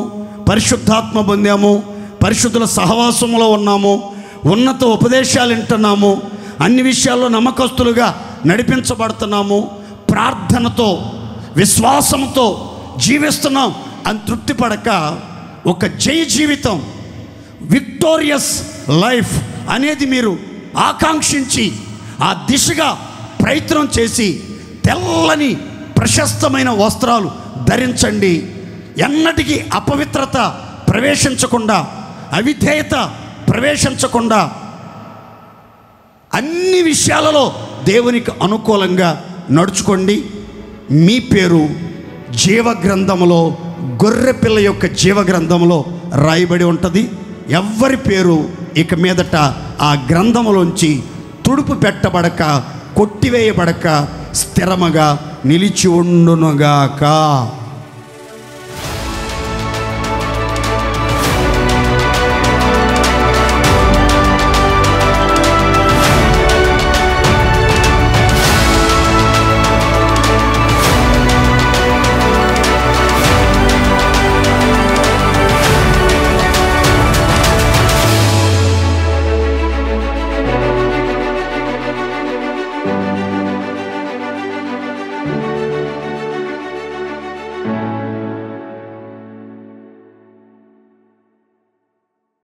పరిశుద్ధాత్మ పొందాము, పరిశుద్ధుల సహవాసంలో ఉన్నాము, ఉన్నత ఉపదేశాలు వింటున్నాము, అన్ని విషయాల్లో నమ్మకస్తులుగా నడిపించబడుతున్నాము, ప్రార్థనతో విశ్వాసంతో జీవిస్తున్నాం అని తృప్తిపడక ఒక జయ జీవితం, విక్టోరియస్ లైఫ్ అనేది మీరు ఆకాంక్షించి ఆ దిశగా ప్రయత్నం చేసి తెల్లని ప్రశస్తమైన వస్త్రాలు ధరించండి. ఎన్నటికీ అపవిత్రత ప్రవేశించకుండా, అవిధేయత ప్రవేశించకుండా అన్ని విషయాలలో దేవునికి అనుకూలంగా నడుచుకోండి. మీ పేరు జీవగ్రంథంలో, గొర్రెపిల్ల యొక్క జీవగ్రంథంలో రాయబడి ఉంటుంది. ఎవ్వరి పేరు ఇక మీదట ఆ గ్రంథములోంచి తుడుపు పెట్టబడక, కొట్టివేయబడక స్థిరముగా నిలిచి ఉండునుగాక.